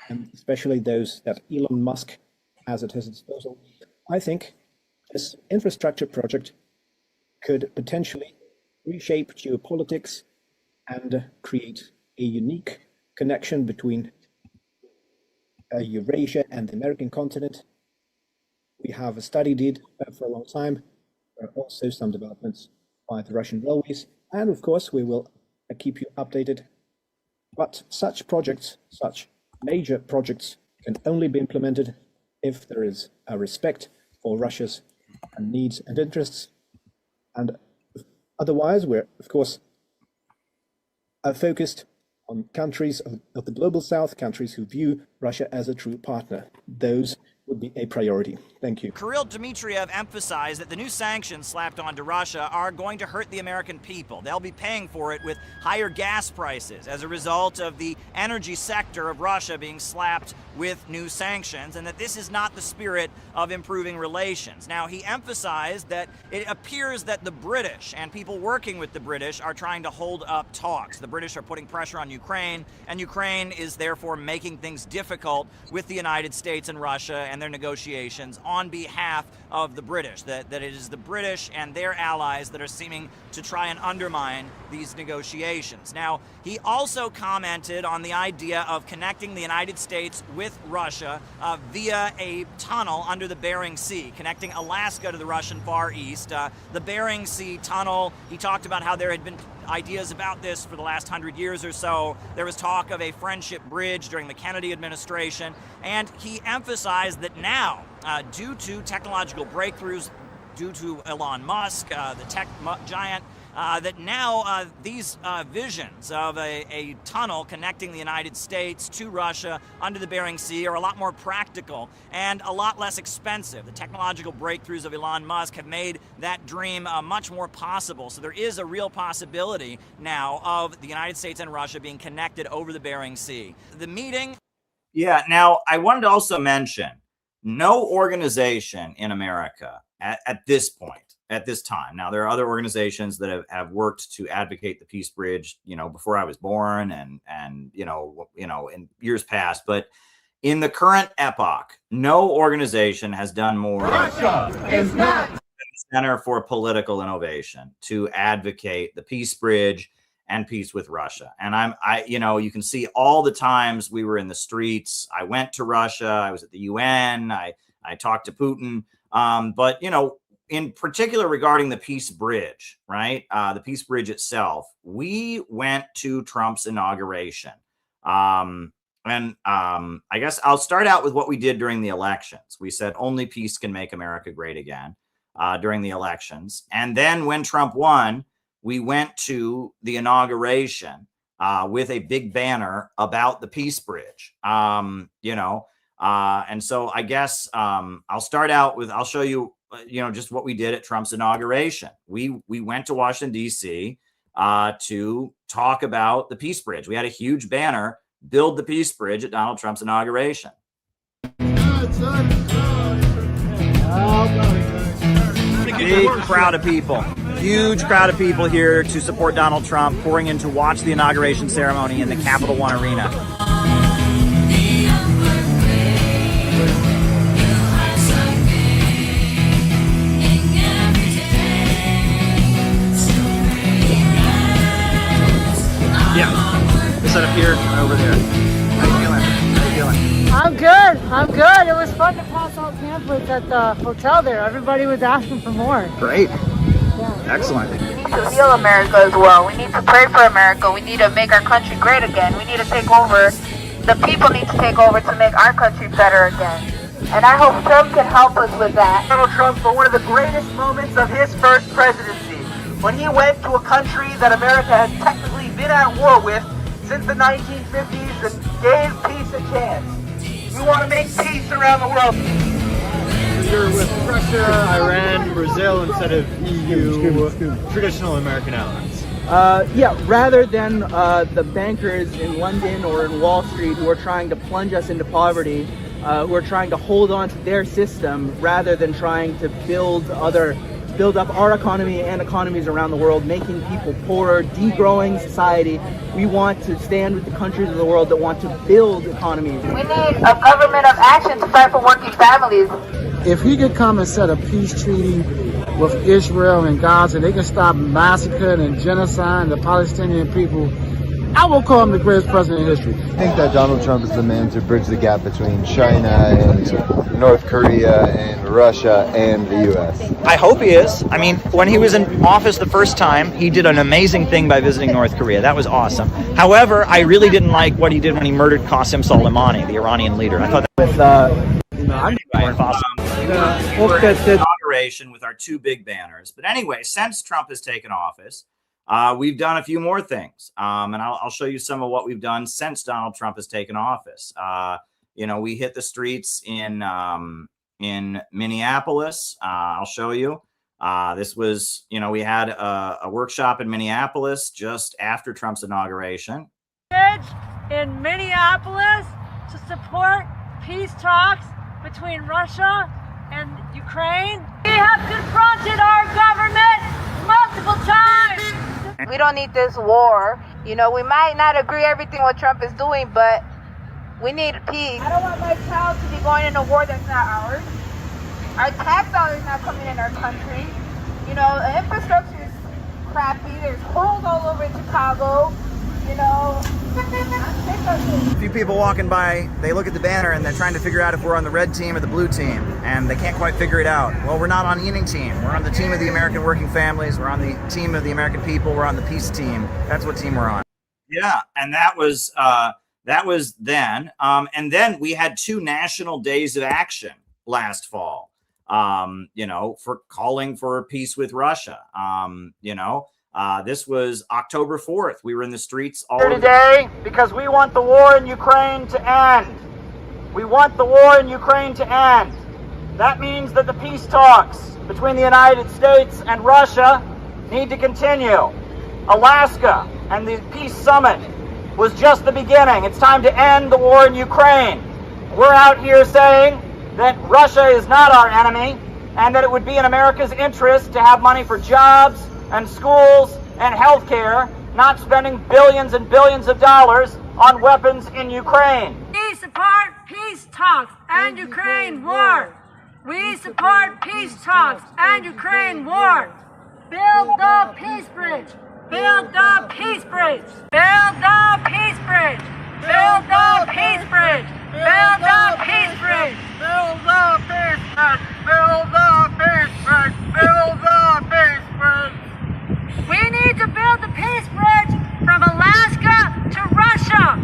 and especially those that Elon Musk has at his disposal, I think this infrastructure project could potentially reshape geopolitics and create a unique connection between Eurasia and the American continent. We have studied it for a long time. There are also some developments by the Russian railways, and of course we will keep you updated. But such projects, such major projects, can only be implemented if there is a respect for Russia's needs and interests, and otherwise we're of course focused on countries of the global south, countries who view Russia as a true partner. Those would be a priority. Thank you. Kirill Dmitriev emphasized that the new sanctions slapped onto Russia are going to hurt the American people. They'll be paying for it with higher gas prices as a result of the energy sector of Russia being slapped with new sanctions, and that this is not the spirit of improving relations. Now, he emphasized that it appears that the British and people working with the British are trying to hold up talks. The British are putting pressure on Ukraine, and Ukraine is therefore making things difficult with the United States and Russia, and their negotiations on behalf of the British, that it is the British and their allies that are seeming to try and undermine these negotiations. Now, he also commented on the idea of connecting the United States with Russia via a tunnel under the Bering Sea, connecting Alaska to the Russian Far East. The Bering Sea Tunnel, he talked about how there had been ideas about this for the last 100 years or so. There was talk of a friendship bridge during the Kennedy administration, and he emphasized that now, due to technological breakthroughs, due to Elon Musk, the tech giant, that now these visions of a tunnel connecting the United States to Russia under the Bering Sea are a lot more practical and a lot less expensive. The technological breakthroughs of Elon Musk have made that dream much more possible. So there is a real possibility now of the United States and Russia being connected over the Bering Sea. The meeting... Yeah, now I wanted to also mention, no organization in America at this point, at this time. Now, there are other organizations that have worked to advocate the peace bridge, before I was born and in years past. But in the current epoch, no organization has done more Russia is not than the Center for Political Innovation to advocate the peace bridge and peace with Russia. And you can see all the times we were in the streets. I went to Russia. I was at the UN. I talked to Putin. But in particular regarding the peace bridge, right? The peace bridge itself, we went to Trump's inauguration. I guess I'll start out with what we did during the elections. We said only peace can make America great again during the elections. And then when Trump won, we went to the inauguration with a big banner about the peace bridge, and so I guess I'll start out with, I'll show you, just what we did at Trump's inauguration. We went to Washington, D.C. To talk about the peace bridge. We had a huge banner, build the peace bridge, at Donald Trump's inauguration. Big crowd of people. Huge crowd of people here to support Donald Trump, pouring in to watch the inauguration ceremony in the Capital One Arena. Yeah, set up here, over there. How you feeling? How you feeling? I'm good. I'm good. It was fun to pass out pamphlets at the hotel there. Everybody was asking for more. Great. Yeah. Excellent. We need to heal America as well. We need to pray for America. We need to make our country great again. We need to take over. The people need to take over to make our country better again. And I hope Trump can help us with that. Donald Trump for one of the greatest moments of his first presidency, when he went to a country that America has technically been at war with since the 1950s and gave peace a chance. We want to make peace around the world. You're with Russia, Iran, Brazil instead of EU, traditional American allies. Yeah, rather than the bankers in London or in Wall Street who are trying to plunge us into poverty, who are trying to hold on to their system rather than trying to build up our economy and economies around the world, making people poorer, degrowing society. We want to stand with the countries of the world that want to build economies. We need a government of action to fight for working families. If he could come and set a peace treaty with Israel and Gaza, they can stop massacring and genocide the Palestinian people, I will call him the greatest president in history. I think that Donald Trump is the man to bridge the gap between China and North Korea and Russia and the U.S. I hope he is. I mean, when he was in office the first time, he did an amazing thing by visiting North Korea. That was awesome. However, I really didn't like what he did when he murdered Qasem Soleimani, the Iranian leader. I thought that we're at the inauguration with our two big banners. But anyway, since Trump has taken office, we've done a few more things, and I'll show you some of what we've done since Donald Trump has taken office. We hit the streets in Minneapolis. I'll show you. This was, we had a workshop in Minneapolis just after Trump's inauguration. In Minneapolis to support peace talks between Russia and Ukraine. We have confronted our government multiple times. We don't need this war. We might not agree everything what Trump is doing, but We need peace. I don't want my child to be going in a war that's not ours. Our tax dollars not coming in our country. You know, the infrastructure is crappy. There's holes all over Chicago. You know, A few people walking by, they look at the banner and they're trying to figure out if we're on the red team or the blue team, and they can't quite figure it out. Well, we're not on any team. We're on the team of the American working families. We're on the team of the American people. We're on the peace team. That's what team we're on. Yeah, and that was then. And then we had 2 national days of action last fall. You know, for calling for peace with Russia. You know. This was October 4th. We were in the streets all today because we want the war in Ukraine to end. We want the war in Ukraine to end. That means that the peace talks between the United States and Russia need to continue. Alaska and the peace summit was just the beginning. It's time to end the war in Ukraine. We're out here saying that Russia is not our enemy and that it would be in America's interest to have money for jobs and schools and health care, not spending billions and billions of dollars on weapons in Ukraine. We support peace talks and Ukraine war. We support peace talks and Ukraine war. Build the peace bridge. Build the peace bridge. Build the peace bridge. Build the peace bridge. Build the peace bridge. Build the peace bridge. Build the peace bridge. Build the peace bridge. We need to build the peace bridge from Alaska to Russia.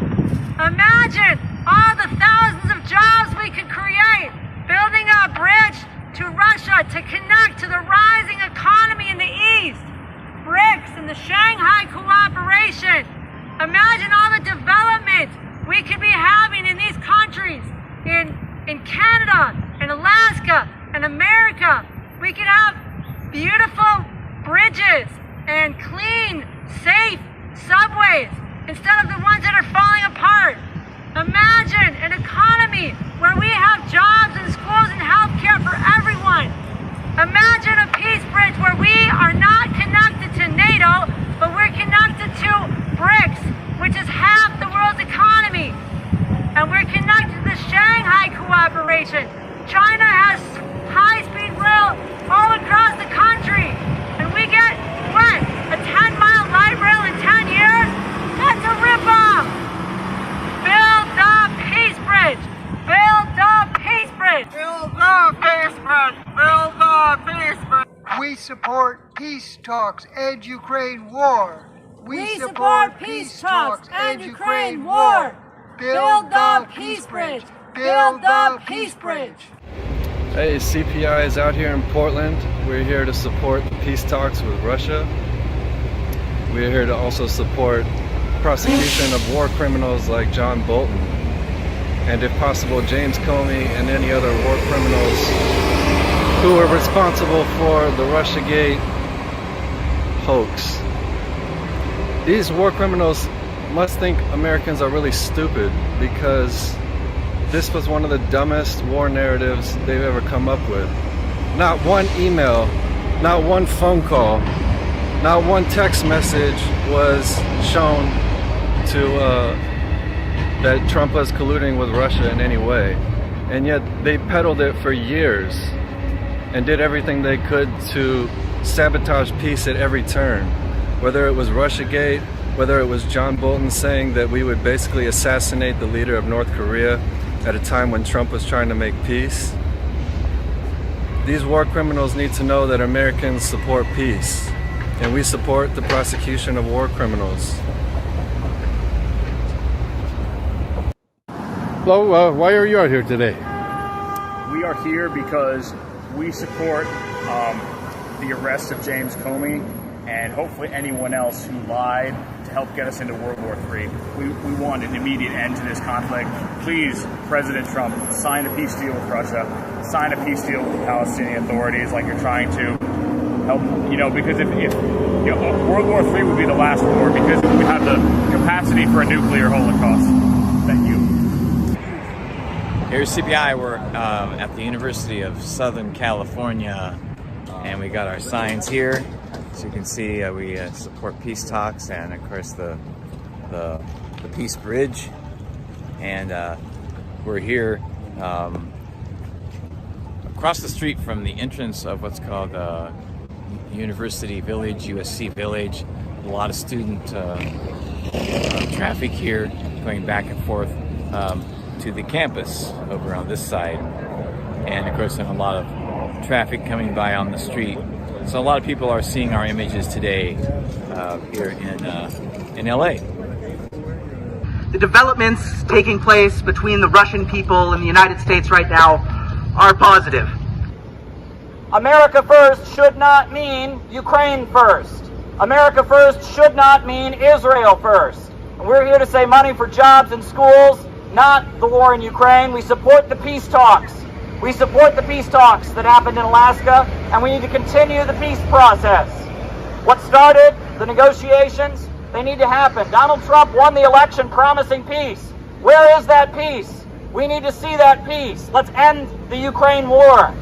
Imagine all the thousands of jobs we could create building a bridge to Russia to connect to the rising economy in the East, BRICS and the Shanghai cooperation. Imagine all the development we could be having in these countries, in Canada, in Alaska, and America. We could have beautiful bridges and clean, safe subways instead of the ones that are falling apart. Imagine an economy where we have jobs and schools and health care for everyone. Imagine a peace bridge where we are not connected to NATO, but we're connected to BRICS, which is half the world's economy. And we're connected to the Shanghai cooperation. China has high-speed rail all across the country. And we get, what, a 10-mile light rail in 10 years? That's a ripoff! Build the peace bridge! Build the peace bridge! Build the peace bridge! Build the peace bridge! We support peace talks and Ukraine war. We support peace talks and Ukraine war! Build the peace bridge! Build the peace bridge! Hey, CPI is out here in Portland. We're here to support the peace talks with Russia. We're here to also support prosecution of war criminals like John Bolton, and if possible, James Comey and any other war criminals who are responsible for the Russiagate hoax. These war criminals must think Americans are really stupid because this was one of the dumbest war narratives they've ever come up with. Not one email, not one phone call, not one text message was shown to that Trump was colluding with Russia in any way. And yet they peddled it for years and did everything they could to sabotage peace at every turn. Whether it was Russiagate, whether it was John Bolton saying that we would basically assassinate the leader of North Korea at a time when Trump was trying to make peace. These war criminals need to know that Americans support peace, and we support the prosecution of war criminals. Hello, why are you out here today? We are here because we support the arrest of James Comey and hopefully anyone else who lied to help get us into World War III. We want an immediate end to this conflict. Please, President Trump, sign a peace deal with Russia, sign a peace deal with the Palestinian authorities like you're trying to help, because if World War III would be the last war because we have the capacity for a nuclear holocaust. Thank you. Here's CPI. We're at the University of Southern California, and we got our signs here. So you can see we support peace talks and, of course, the peace bridge. and we're here across the street from the entrance of what's called University Village, USC Village. A lot of student traffic here going back and forth to the campus over on this side, and of course, a lot of traffic coming by on the street. So a lot of people are seeing our images today here in LA. The developments taking place between the Russian people and the United States right now are positive. America first should not mean Ukraine first. America first should not mean Israel first. And we're here to say money for jobs and schools, not the war in Ukraine. We support the peace talks. We support the peace talks that happened in Alaska, and we need to continue the peace process. What started the negotiations, they need to happen. Donald Trump won the election promising peace. Where is that peace? We need to see that peace. Let's end the Ukraine war.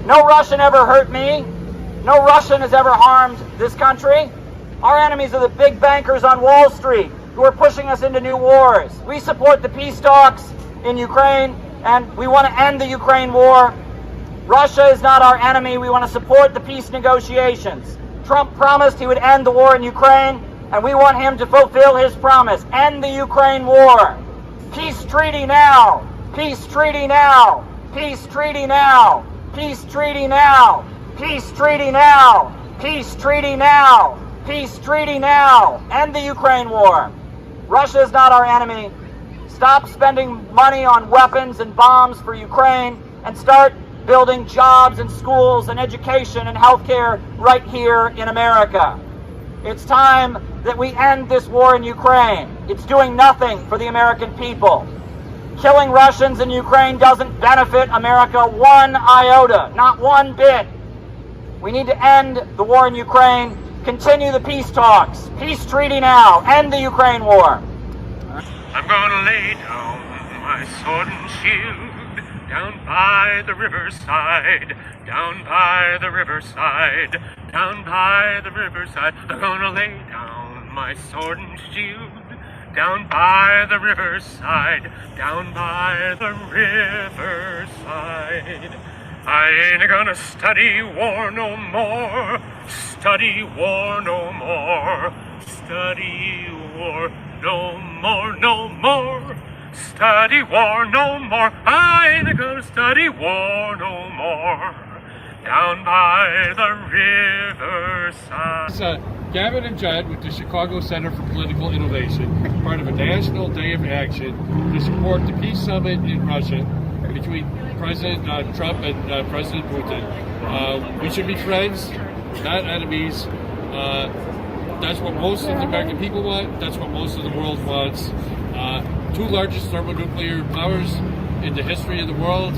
No Russian ever hurt me. No Russian has ever harmed this country. Our enemies are the big bankers on Wall Street who are pushing us into new wars. We support the peace talks in Ukraine, and we want to end the Ukraine war. Russia is not our enemy. We want to support the peace negotiations. Trump promised he would end the war in Ukraine, and we want him to fulfill his promise. End the Ukraine war. Peace treaty now. Peace treaty now. Peace treaty now. Peace treaty now. Peace treaty now. Peace treaty now. Peace treaty now. End the Ukraine war. Russia is not our enemy. Stop spending money on weapons and bombs for Ukraine and start building jobs and schools and education and healthcare right here in America. It's time that we end this war in Ukraine. It's doing nothing for the American people. Killing Russians in Ukraine doesn't benefit America one iota, not one bit. We need to end the war in Ukraine, continue the peace talks. Peace treaty now, end the Ukraine war. I'm gonna lay down my sword and shield down by the riverside, down by the riverside, down by the riverside. I'm gonna lay down my sword and shield down by the riverside, down by the riverside. I ain't gonna study war no more, study war no more, study war no more, no more, study war no more. I ain't gonna study war no more, down by the riverside. It's Gavin and Judd with the Chicago Center for Political Innovation, part of a national day of action to support the peace summit in Russia between President Trump and President Putin. We should be friends, not enemies. That's what most of the American people want. That's what most of the world wants. Two largest thermonuclear powers in the history of the world.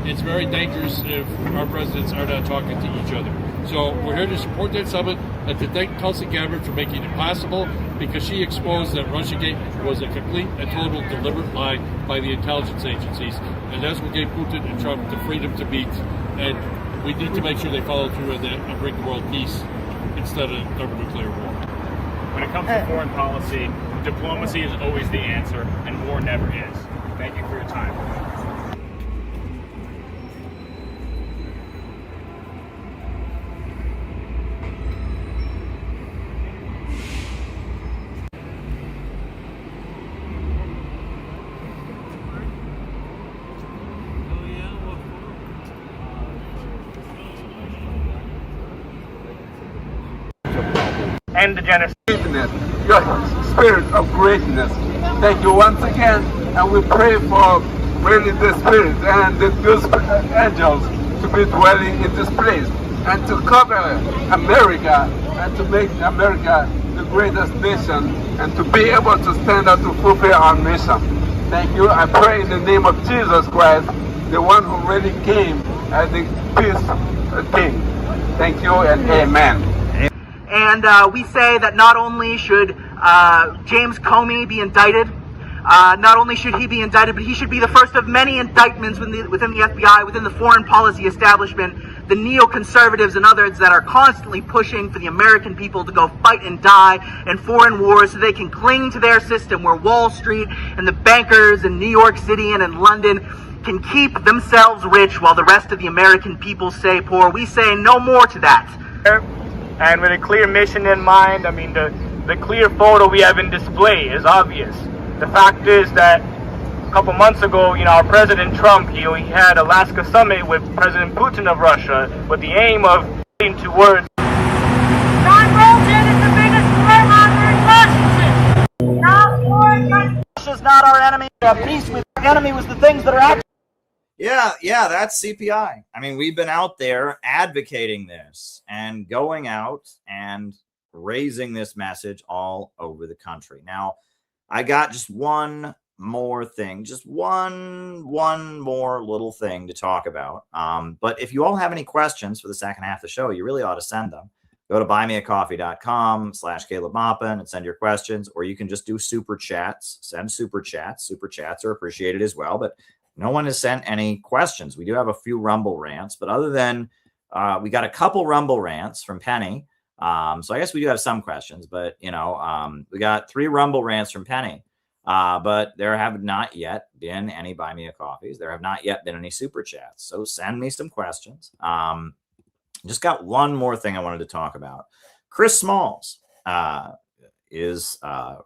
It's very dangerous if our presidents are not talking to each other. So we're here to support that summit and to thank Tulsi Gabbard for making it possible, because she exposed that Russiagate was a complete and total deliberate lie by the intelligence agencies. And that's what gave Putin and Trump the freedom to meet. And we need to make sure they follow through on that and bring the world peace instead of thermonuclear war. When it comes to foreign policy, diplomacy is always the answer, and war never is. Thank you for your time. End the genocide. Your spirit of greatness. Thank you once again, and we pray for really the spirit and those angels to be dwelling in this place and to cover America and to make America the greatest nation and to be able to stand up to fulfill our mission. Thank you. I pray in the name of Jesus Christ, the one who really came as the peace king. Thank you and amen. And we say that not only should James Comey be indicted, not only should he be indicted, but he should be the first of many indictments within the FBI, within the foreign policy establishment the neoconservatives and others that are constantly pushing for the American people to go fight and die in foreign wars so they can cling to their system where Wall Street and the bankers in New York City and in London can keep themselves rich while the rest of the American people stay poor. We say no more to that. And with a clear mission in mind, I mean, the clear photo we have in display is obvious. The fact is that a couple months ago, our President Trump, he had Alaska summit with President Putin of Russia with the aim of leading towards. John Bolton is the biggest warmonger in Washington. Not war. Russia's not our enemy. Peace with our enemy was the things that are actually. Yeah, that's CPI. I mean, we've been out there advocating this and going out and raising this message all over the country. Now, I got just one more thing, just one more little thing to talk about. But if you all have any questions for the second half of the show, you really ought to send them. Go to buymeacoffee.com/Caleb Maupin and send your questions, or you can just do super chats. Send super chats. Super chats are appreciated as well, but no one has sent any questions. We do have a few Rumble rants, but other than we got a couple Rumble rants from Penny. So I guess we do have some questions, but we got 3 Rumble rants from Penny. But there have not yet been any Buy Me a Coffees. There have not yet been any super chats. So send me some questions. Just got one more thing I wanted to talk about. Chris Smalls is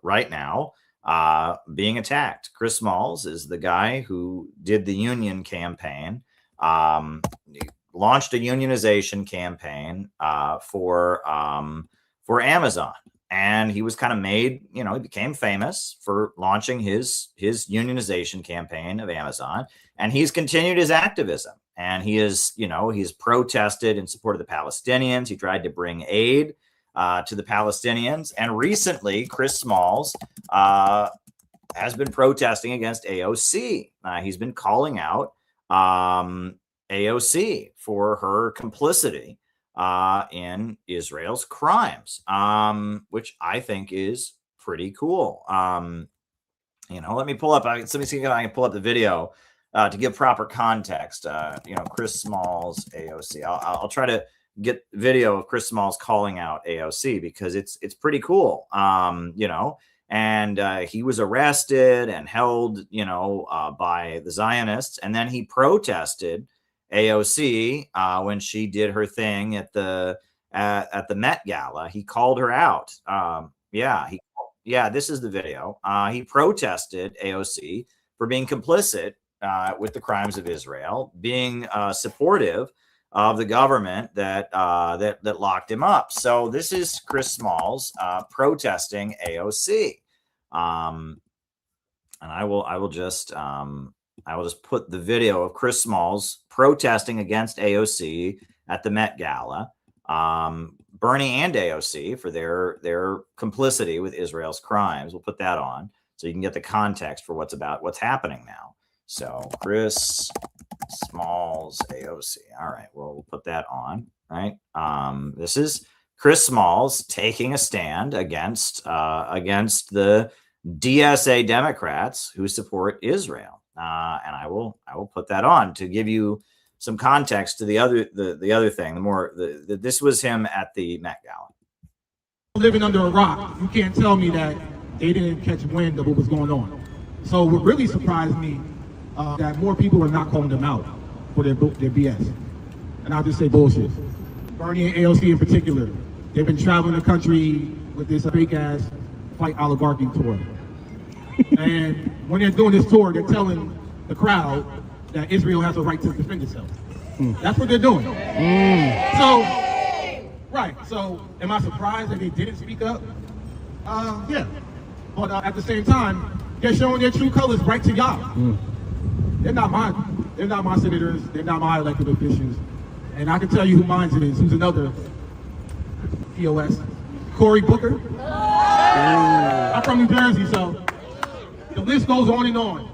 right now being attacked. Chris Smalls is the guy who did the union campaign, launched a unionization campaign for Amazon. And he was kind of made, he became famous for launching his unionization campaign of Amazon. And he's continued his activism. And he is, he's protested in support of the Palestinians. He tried to bring aid to the Palestinians. And recently, Chris Smalls has been protesting against AOC. He's been calling out AOC for her complicity in Israel's crimes, which I think is pretty cool. Let me pull up. Let me see if I can pull up the video to give proper context. Chris Smalls, AOC. I'll try to get video of Chris Smalls calling out AOC because it's pretty cool. And he was arrested and held, by the Zionists, and then he protested AOC when she did her thing at the Met Gala. He called her out. This is the video. He protested AOC for being complicit with the crimes of Israel, being supportive of the government that locked him up. So this is Chris Smalls protesting AOC, and I will just put the video of Chris Smalls protesting against AOC at the Met Gala, Bernie and AOC for their complicity with Israel's crimes. We'll put that on so you can get the context for what's happening now. So Chris Smalls, AOC. All right, well, we'll put that on, right? This is Chris Smalls taking a stand against the DSA Democrats who support Israel. And I will put that on to give you some context to the other thing. This was him at the Met Gala. Living under a rock, you can't tell me that they didn't catch wind of what was going on. So what really surprised me that more people are not calling them out for their BS. And I'll just say bullshit. Bernie and AOC in particular, they've been traveling the country with this fake ass fight oligarchy tour. And when they're doing this tour, they're telling the crowd that Israel has a right to defend itself. That's what they're doing. So am I surprised that they didn't speak up? Yeah. But at the same time, they're showing their true colors right to y'all. They're not my senators. They're not my elected officials. And I can tell you who mine is. Who's another POS? Cory Booker. I'm from New Jersey, so the list goes on and on.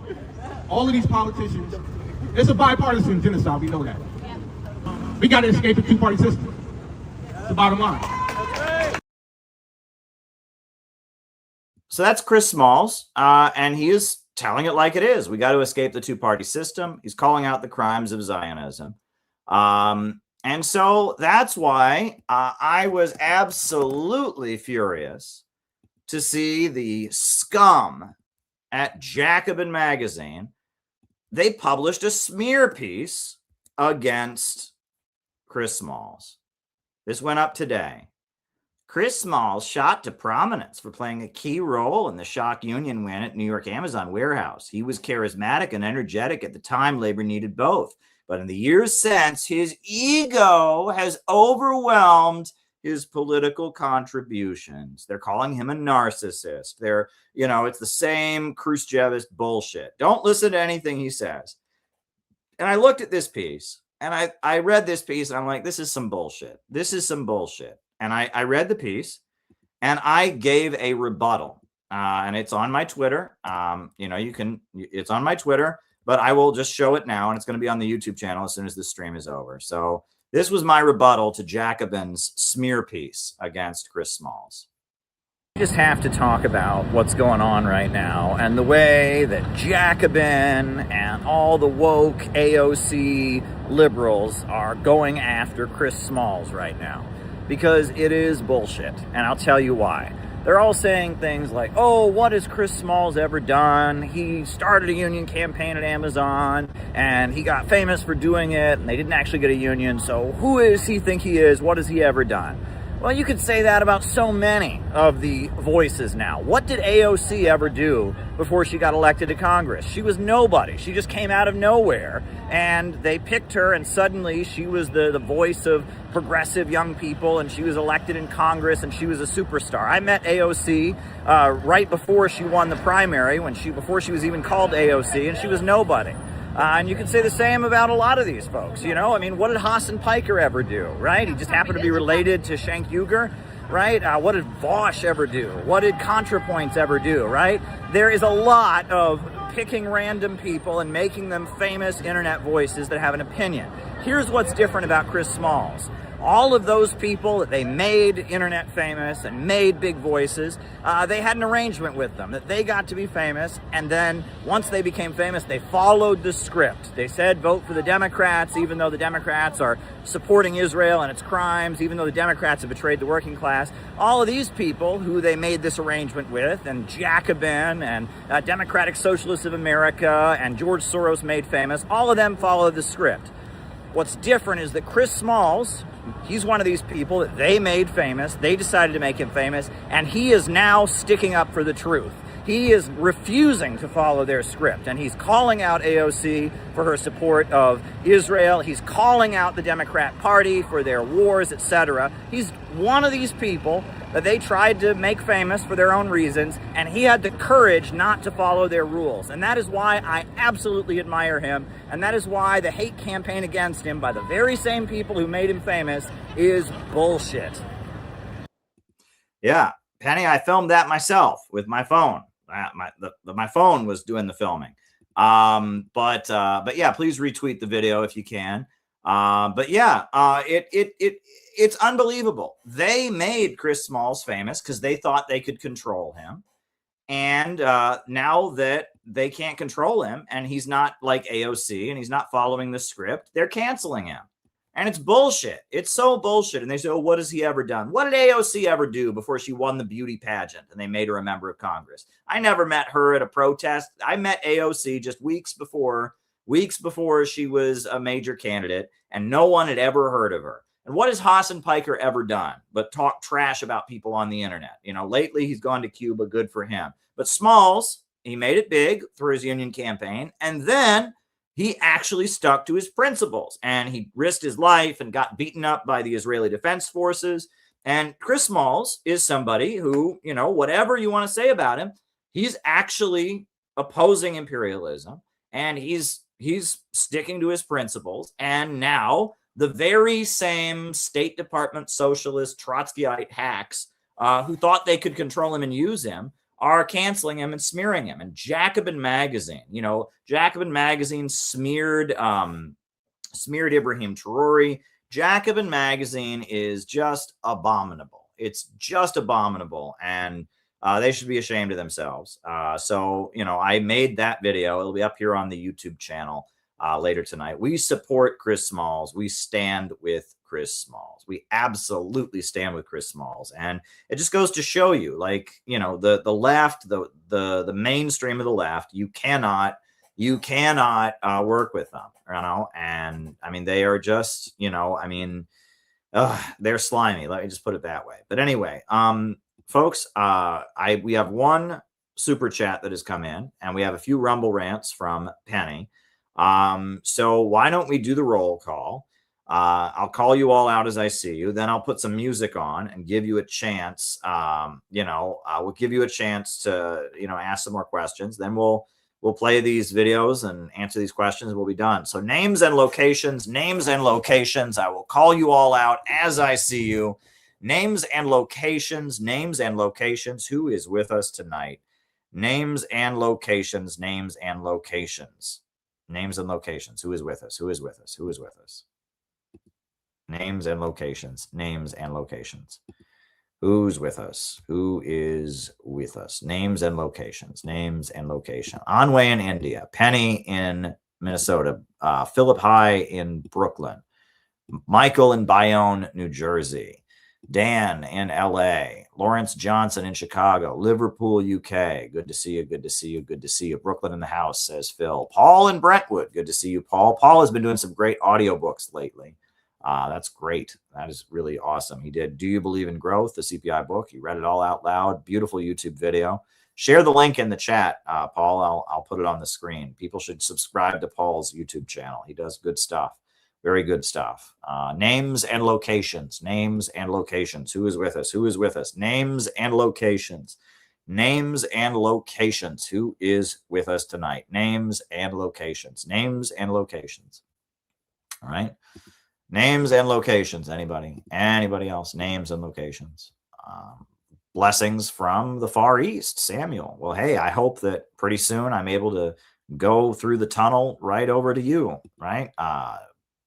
All of these politicians, it's a bipartisan genocide, we know that. We got to escape the two-party system. That's the bottom line. So that's Chris Smalls, and he is telling it like it is. We got to escape the two-party system. He's calling out the crimes of Zionism. And so that's why I was absolutely furious to see the scum at Jacobin magazine. They published a smear piece against Chris Smalls. This went up today. Chris Smalls shot to prominence for playing a key role in the shock union win at New York Amazon warehouse. He was charismatic and energetic at the time. Labor needed both. But in the years since, his ego has overwhelmed his political contributions. They're calling him a narcissist. It's the same Khrushchevist bullshit. Don't listen to anything he says. And I looked at this piece, and I read this piece, and I'm like, this is some bullshit. This is some bullshit. And I read the piece, and I gave a rebuttal. And it's on my Twitter. It's on my Twitter, but I will just show it now, and it's going to be on the YouTube channel as soon as this stream is over. So this was my rebuttal to Jacobin's smear piece against Chris Smalls. We just have to talk about what's going on right now and the way that Jacobin and all the woke AOC liberals are going after Chris Smalls right now, because it is bullshit, and I'll tell you why. They're all saying things like, oh, what has Chris Smalls ever done? He started a union campaign at Amazon, and he got famous for doing it, and they didn't actually get a union, so who does he think he is? What has he ever done? Well, you could say that about so many of the voices now. What did AOC ever do before she got elected to Congress? She was nobody. She just came out of nowhere, and they picked her, and suddenly she was the voice of progressive young people, and she was elected in Congress, and she was a superstar. I met AOC right before she won the primary, before she was even called AOC, and she was nobody. And you can say the same about a lot of these folks, what did Hassan Piker ever do, right? He just happened to be related to Cenk Uygur, right? What did Vosh ever do? What did ContraPoints ever do, right? There is a lot of picking random people and making them famous internet voices that have an opinion. Here's what's different about Chris Smalls. All of those people that they made internet famous and made big voices, they had an arrangement with them that they got to be famous, and then once they became famous, they followed the script. They said vote for the Democrats, even though the Democrats are supporting Israel and its crimes, even though the Democrats have betrayed the working class. All of these people who they made this arrangement with, and Jacobin and Democratic Socialists of America and George Soros made famous, all of them followed the script. What's different is that Chris Smalls, he's one of these people that they made famous. They decided to make him famous, and he is now sticking up for the truth. He is refusing to follow their script, and he's calling out AOC for her support of Israel. He's calling out the Democrat Party for their wars, etc. He's one of these people that they tried to make famous for their own reasons, and he had the courage not to follow their rules. And that is why I absolutely admire him, and that is why the hate campaign against him by the very same people who made him famous is bullshit. Yeah, Penny, I filmed that myself with my phone. My phone was doing the filming. But yeah, please retweet the video if you can. It's unbelievable. They made Chris Smalls famous because they thought they could control him. And now that they can't control him and he's not like AOC and he's not following the script, they're canceling him. And it's bullshit. It's so bullshit. And they say, oh, what has he ever done? What did AOC ever do before she won the beauty pageant and they made her a member of Congress? I never met her at a protest. I met AOC just weeks before she was a major candidate, and no one had ever heard of her. And what has Hassan Piker ever done but talk trash about people on the internet? Lately he's gone to Cuba, good for him. But Smalls, he made it big through his union campaign, and then he actually stuck to his principles, and he risked his life and got beaten up by the Israeli Defense Forces. And Chris Smalls is somebody who, whatever you want to say about him, he's actually opposing imperialism, and he's sticking to his principles. And now the very same State Department socialist Trotskyite hacks who thought they could control him and use him are canceling him and smearing him. And Jacobin magazine, Jacobin magazine smeared Ibrahim Traori. Jacobin magazine is just abominable. It's just abominable, and they should be ashamed of themselves. So I made that video. It'll be up here on the YouTube channel. later tonight. We support Chris Smalls. We stand with Chris Smalls. We absolutely stand with Chris Smalls. And it just goes to show you, like, you know, the left, the mainstream of the left, you cannot work with them, you know. And I mean, they are just, you know, I mean, they're slimy. Let me just put it that way. But anyway, folks, we have one super chat that has come in, and we have a few Rumble rants from Penny. So why don't we do the roll call? I'll call you all out as I see you. Then I'll put some music on and give you a chance. We'll give you a chance to, you know, ask some more questions. Then we'll play these videos and answer these questions. We'll be done. So names and locations. I will call you all out as I see you. Names and locations. Who is with us tonight? Names and locations. Names and locations. Who is with us? Who's with us? Names and locations. Who is with us? Names and locations. Anway in India. Penny in Minnesota. Philip High in Brooklyn. Michael in Bayonne, New Jersey. Dan in LA. Lawrence Johnson in Chicago. Liverpool, UK. Good to see you. Brooklyn in the house, says Phil. Paul in Brentwood. Good to see you, Paul. Paul has been doing some great audiobooks lately. That's great. That is really awesome. He did Do You Believe in Growth, the CPI book. He read it all out loud. Beautiful YouTube video. Share the link in the chat, Paul. I'll put it on the screen. People should subscribe to Paul's YouTube channel. He does good stuff. Very good stuff. Names and locations. Who is with us? Names and locations. Who is with us tonight? Names and locations. All right. Names and locations. Anybody else? Names and locations. Blessings from the Far East, Samuel. Well, hey, I hope that pretty soon I'm able to go through the tunnel right over to you, right?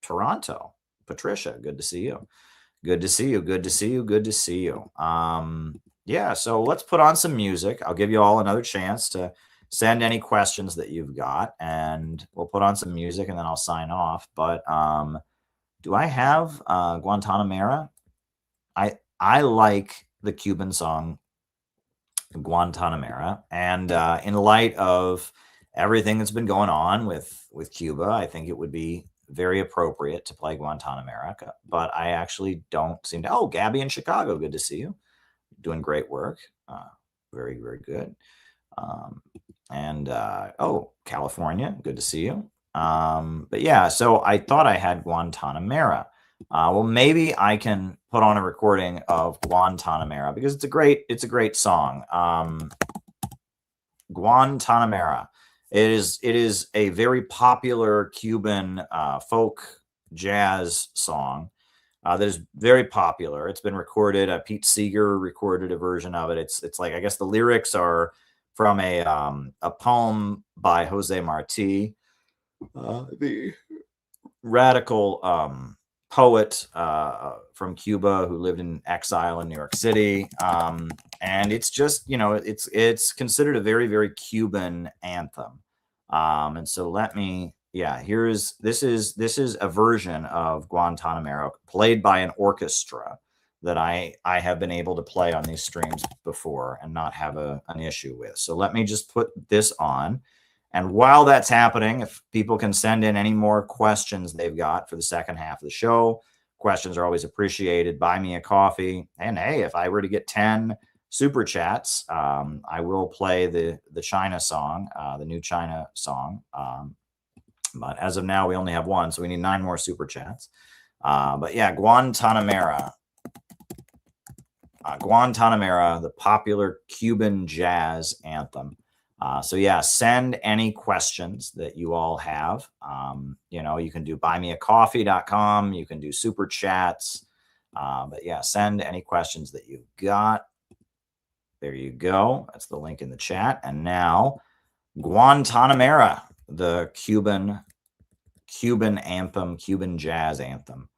Toronto, Patricia, good to see you. Yeah, so let's put on some music. I'll give you all another chance to send any questions that you've got, and we'll put on some music, and then I'll sign off. But do I have Guantanamera? I like the Cuban song Guantanamera, and in light of everything that's been going on with Cuba, I think it would be very appropriate to play Guantanamera. But I actually don't seem to. Oh, Gabby in Chicago, good to see you. Doing great work. Very, very good. California, good to see you. But yeah, so I thought I had Guantanamera. Well, maybe I can put on a recording of Guantanamera because it's a great song. Guantanamera. It is a very popular Cuban folk jazz song that is very popular. It's been recorded. Pete Seeger recorded a version of it. It's like, I guess the lyrics are from a poem by Jose Marti, the radical poet from Cuba who lived in exile in New York City. And it's just, you know, it's considered a very, very Cuban anthem. And so this is a version of Guantanamera played by an orchestra that I have been able to play on these streams before and not have an issue with. So let me just put this on. And while that's happening, if people can send in any more questions they've got for the second half of the show, questions are always appreciated. Buy me a coffee. And hey, if I were to get 10 super chats, I will play the China song, the new China song. But as of now, we only have one, so we need 9 more super chats. But yeah, Guantanamera. Guantanamera, the popular Cuban jazz anthem. So yeah, send any questions that you all have. You can do buymeacoffee.com. You can do super chats. But yeah, send any questions that you've got. There you go. That's the link in the chat. And now Guantanamera, the Cuban anthem, Cuban jazz anthem.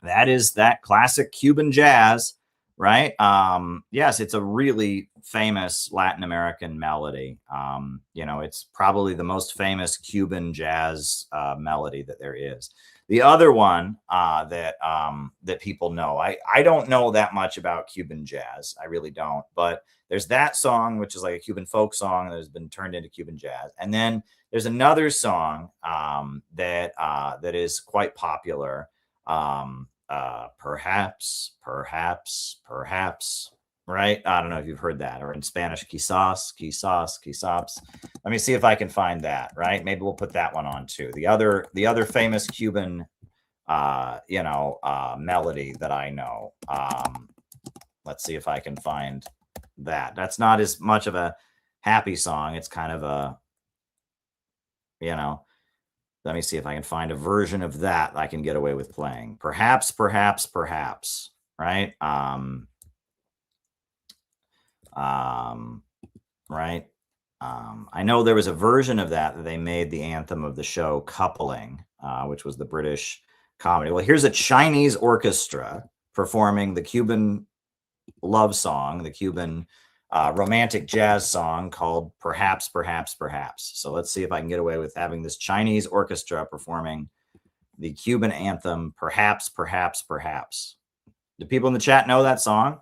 that is that classic Cuban jazz, right? Yes, it's a really famous Latin American melody. It's probably the most famous Cuban jazz melody that there is. The other one that people know, I don't know that much about Cuban jazz. I really don't. But there's that song, which is like a Cuban folk song that has been turned into Cuban jazz. And then there's another song that is quite popular. Perhaps, right? I don't know if you've heard that, or in Spanish, quizás. Let me see if I can find that, right? Maybe we'll put that one on too. The other famous Cuban, melody that I know. Let's see if I can find that. That's not as much of a happy song. It's kind of a, let me see if I can find a version of that I can get away with playing. Perhaps, right? Right. I know there was a version of that they made the anthem of the show Coupling, which was the British comedy. Well, here's a Chinese orchestra performing the Cuban love song, the Cuban romantic jazz song called Perhaps. So let's see if I can get away with having this Chinese orchestra performing the Cuban anthem, Perhaps. Do people in the chat know that song?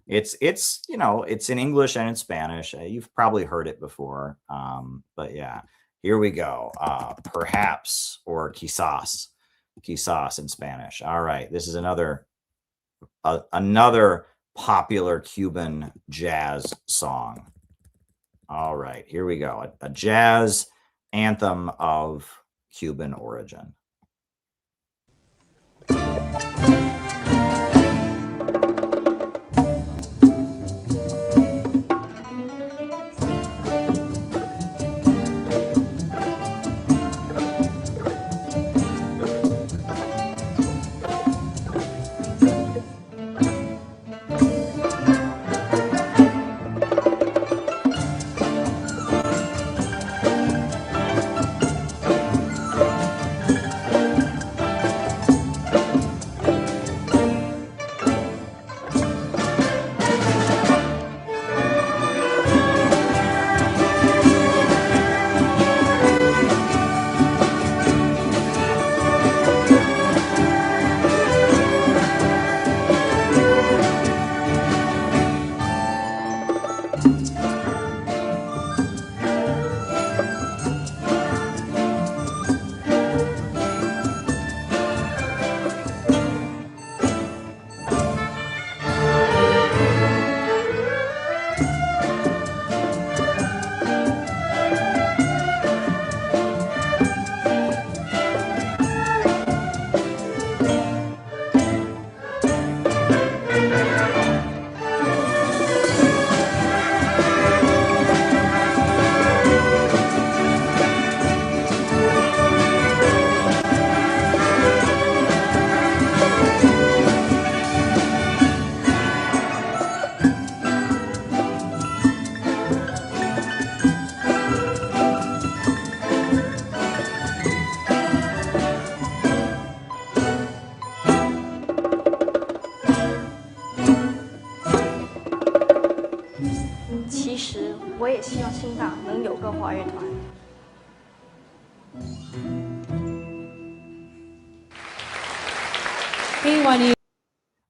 It's in English and in Spanish. You've probably heard it before. But yeah, here we go. Perhaps, or quizás in Spanish. All right. This is another popular Cuban jazz song. All right, here we go. A jazz anthem of Cuban origin.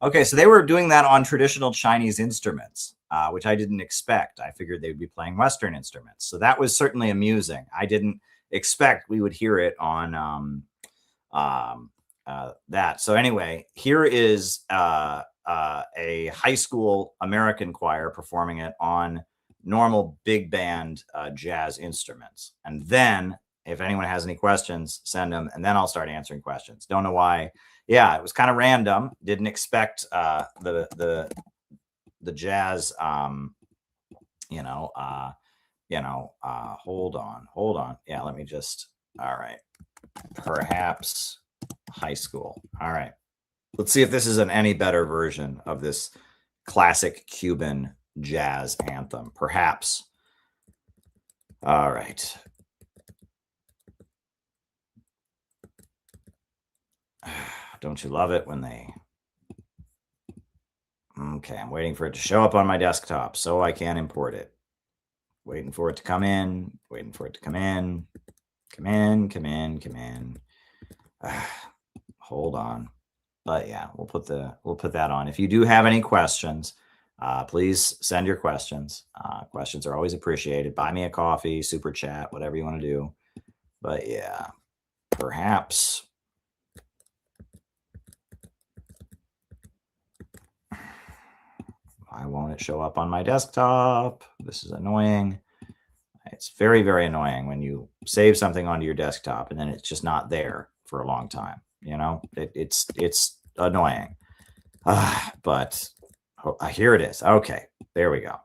Okay, so they were doing that on traditional Chinese instruments, which I didn't expect. I figured they'd be playing Western instruments. So that was certainly amusing. I didn't expect we would hear it on that. So anyway, here is a high school American choir performing it on normal big band jazz instruments. And then if anyone has any questions, send them, and then I'll start answering questions. Don't know why. Yeah, it was kind of random. Didn't expect the jazz. Hold on. Yeah, let me just. All right, perhaps high school. All right, let's see if this is an any better version of this classic Cuban jazz anthem. Perhaps. All right. Don't you love it when they... Okay, I'm waiting for it to show up on my desktop so I can import it. Waiting for it to come in. Waiting for it to come in. Come in, come in, come in. Hold on. But yeah, we'll put that on. If you do have any questions, please send your questions. Questions are always appreciated. Buy me a coffee, super chat, whatever you want to do. But yeah, perhaps... Why won't it show up on my desktop? This is annoying. It's very, very annoying when you save something onto your desktop and then it's just not there for a long time. You know, it's annoying. But here it is. Okay, there we go.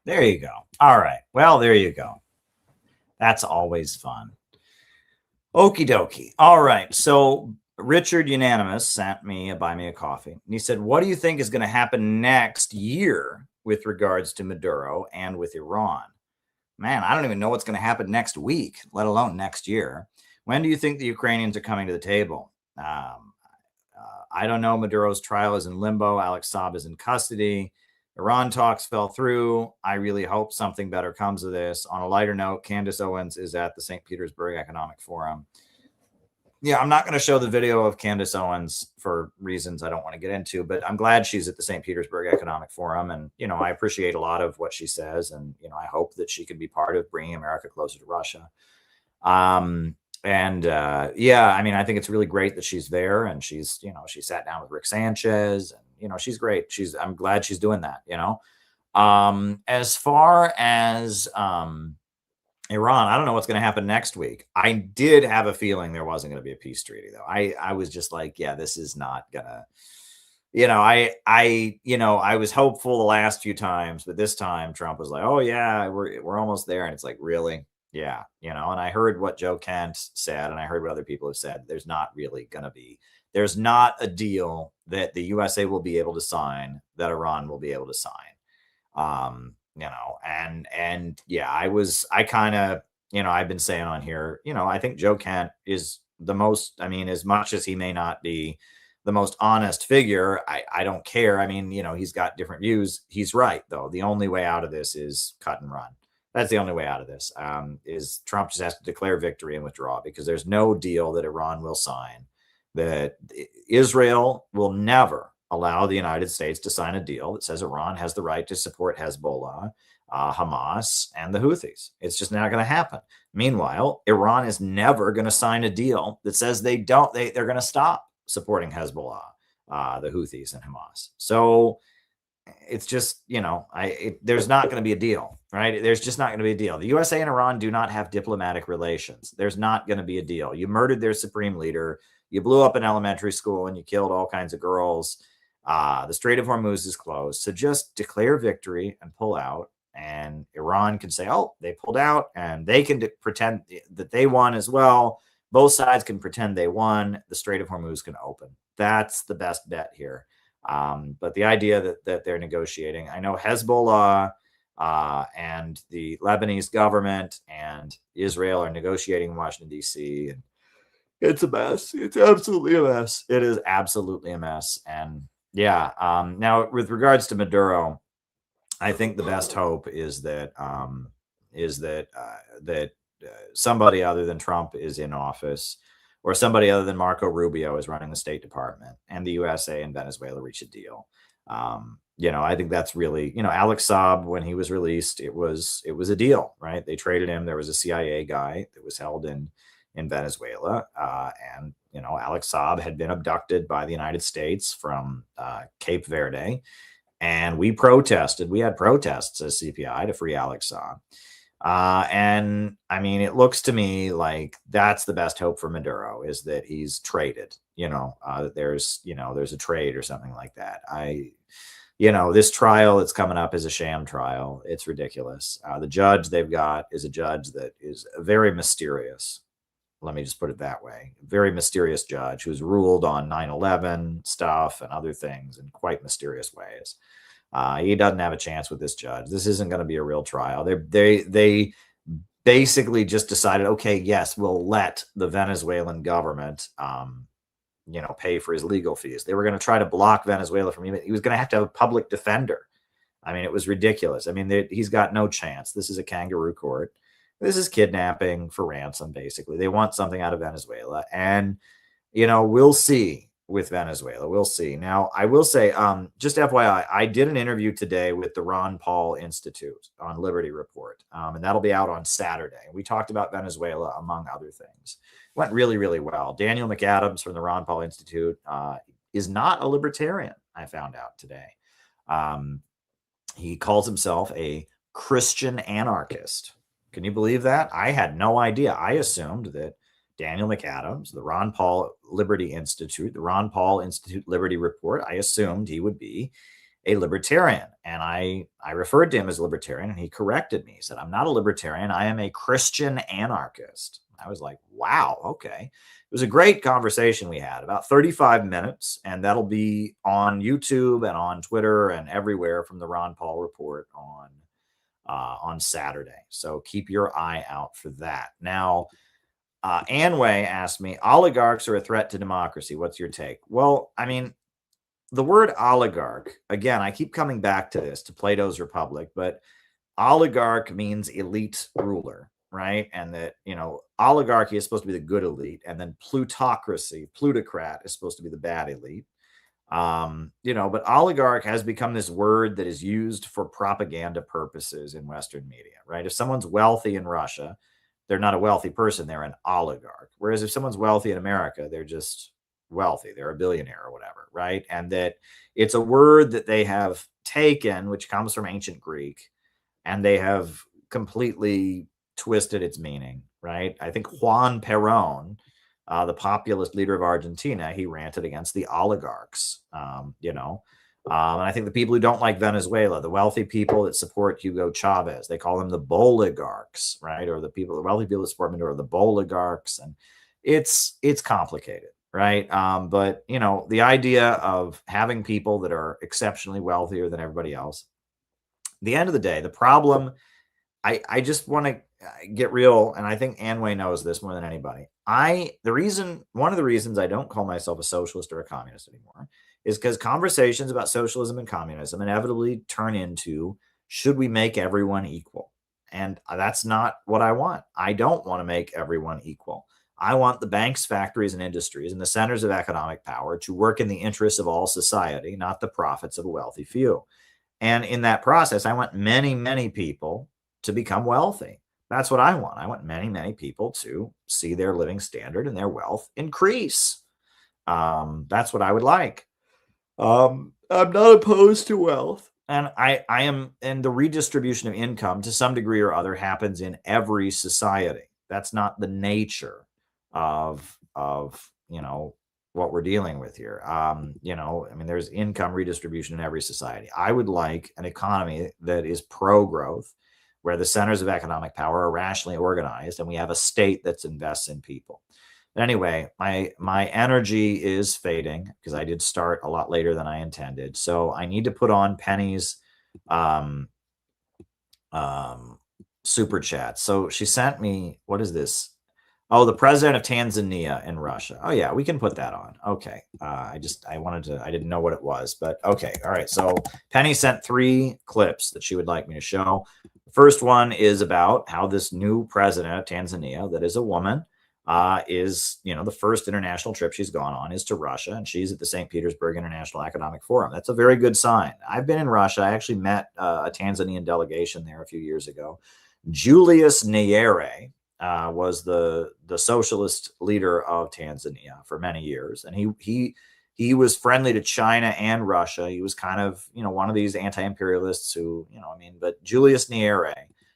There you go. All right. Well, there you go. That's always fun. Okie dokie. All right. So Richard Unanimous sent me a buy me a coffee. And he said, what do you think is going to happen next year with regards to Maduro and with Iran? Man, I don't even know what's going to happen next week, let alone next year. When do you think the Ukrainians are coming to the table? I don't know. Maduro's trial is in limbo. Alex Saab is in custody. Iran talks fell through. I really hope something better comes of this. On a lighter note, Candace Owens is at the St. Petersburg Economic Forum. Yeah, I'm not going to show the video of Candace Owens for reasons I don't want to get into, but I'm glad she's at the St. Petersburg Economic Forum. And, I appreciate a lot of what she says. And, I hope that she can be part of bringing America closer to Russia. Yeah, I mean, I think it's really great that she's there, and she's, she sat down with Rick Sanchez, and, she's great. I'm glad she's doing that, as far as, Iran, I don't know what's going to happen next week. I did have a feeling there wasn't going to be a peace treaty, though. I was just like, yeah, this is not gonna, I was hopeful the last few times, but this time Trump was like, oh yeah, we're almost there. And it's like, really? Yeah. And I heard what Joe Kent said, and I heard what other people have said. There's not a deal that the USA will be able to sign that Iran will be able to sign. And yeah, I've been saying on here, I think Joe Kent is the most, as much as he may not be the most honest figure, I don't care. He's got different views. He's right, though. The only way out of this is cut and run. That's the only way out of this, is Trump just has to declare victory and withdraw, because there's no deal that Iran will sign, that Israel will never allow the United States to sign a deal that says Iran has the right to support Hezbollah, Hamas, and the Houthis. It's just not going to happen. Meanwhile, Iran is never going to sign a deal that says they're going to stop supporting Hezbollah, the Houthis, and Hamas. So it's just, there's not going to be a deal, right? There's just not going to be a deal. The USA and Iran do not have diplomatic relations. There's not going to be a deal. You murdered their supreme leader. You blew up an elementary school, and you killed all kinds of girls. The Strait of Hormuz is closed. So just declare victory and pull out. And Iran can say, oh, they pulled out, and they can pretend that they won as well. Both sides can pretend they won. The Strait of Hormuz can open. That's the best bet here. But the idea that they're negotiating, I know Hezbollah and the Lebanese government and Israel are negotiating in Washington, D.C., and it's a mess. It's absolutely a mess. It is absolutely a mess. And yeah, now with regards to Maduro, I think the best hope is that somebody other than Trump is in office, or somebody other than Marco Rubio is running the State Department, and the USA and Venezuela reach a deal. I think that's really, Alex Saab, when he was released, it was a deal, right? They traded him. There was a CIA guy that was held in Venezuela, and Alex Saab had been abducted by the United States from Cape Verde, and we protested. We had protests as CPI to free Alex Saab. And it looks to me like that's the best hope for Maduro, is that he's traded, that there's a trade or something like that. This trial that's coming up is a sham trial. It's ridiculous. The judge they've got is a judge that is very mysterious. Let me just put it that way. Very mysterious judge who's ruled on 9/11 stuff and other things in quite mysterious ways. He doesn't have a chance with this judge. This isn't going to be a real trial. They basically just decided, okay, yes, we'll let the Venezuelan government, pay for his legal fees. They were going to try to block Venezuela from him. He was going to have a public defender. It was ridiculous. He's got no chance. This is a kangaroo court. This is kidnapping for ransom, basically. They want something out of Venezuela. And, we'll see with Venezuela. We'll see. Now, I will say, just FYI, I did an interview today with the Ron Paul Institute on Liberty Report, and that'll be out on Saturday. We talked about Venezuela, among other things. It went really, really well. Daniel McAdams from the Ron Paul Institute is not a libertarian, I found out today. He calls himself a Christian anarchist. Can you believe that? I had no idea. I assumed that Daniel McAdams, the Ron Paul Liberty Institute, the Ron Paul Institute Liberty Report, I assumed he would be a libertarian. And I referred to him as a libertarian, and he corrected me. He said, I'm not a libertarian. I am a Christian anarchist. I was like, wow, okay. It was a great conversation we had, about 35 minutes, and that'll be on YouTube and on Twitter and everywhere from the Ron Paul Report on Saturday. So keep your eye out for that. Now, Anway asked me, oligarchs are a threat to democracy. What's your take? Well, the word oligarch, again, I keep coming back to this, to Plato's Republic, but oligarch means elite ruler, right? And that, oligarchy is supposed to be the good elite, and then plutocrat is supposed to be the bad elite. But oligarch has become this word that is used for propaganda purposes in Western media, right? If someone's wealthy in Russia, they're not a wealthy person, they're an oligarch. Whereas if someone's wealthy in America, they're just wealthy, they're a billionaire or whatever, right? And that it's a word that they have taken, which comes from ancient Greek, and they have completely twisted its meaning, right? I think Juan Perón, the populist leader of Argentina, he ranted against the oligarchs, and I think the people who don't like Venezuela, the wealthy people that support Hugo Chavez, they call them the boligarchs, right? Or the wealthy people that support Maduro are the boligarchs, and it's complicated, right? But the idea of having people that are exceptionally wealthier than everybody else. At the end of the day, the problem, I just want to get real, and I think Anway knows this more than anybody. One of the reasons I don't call myself a socialist or a communist anymore is because conversations about socialism and communism inevitably turn into, should we make everyone equal? And that's not what I want. I don't want to make everyone equal. I want the banks, factories, and industries and the centers of economic power to work in the interests of all society, not the profits of a wealthy few. And in that process, I want many, many people to become wealthy. That's what I want. I want many, many people to see their living standard and their wealth increase. That's what I would like. I'm not opposed to wealth. And I am, and the redistribution of income to some degree or other happens in every society. That's not the nature of what we're dealing with here. There's income redistribution in every society. I would like an economy that is pro-growth, where the centers of economic power are rationally organized, and we have a state that invests in people. But anyway, my energy is fading because I did start a lot later than I intended. So I need to put on Penny's super chat. So she sent me, what is this? Oh, the president of Tanzania in Russia. Oh yeah, we can put that on. Okay. I didn't know what it was, but okay. All right. So Penny sent 3 clips that she would like me to show. The first one is about how this new president of Tanzania, that is a woman, is, the first international trip she's gone on is to Russia, and she's at the St. Petersburg International Economic Forum. That's a very good sign. I've been in Russia. I actually met a Tanzanian delegation there a few years ago. Julius Nyerere was the socialist leader of Tanzania for many years, and he was friendly to China and Russia. He was kind of, one of these anti-imperialists who, but Julius Nyerere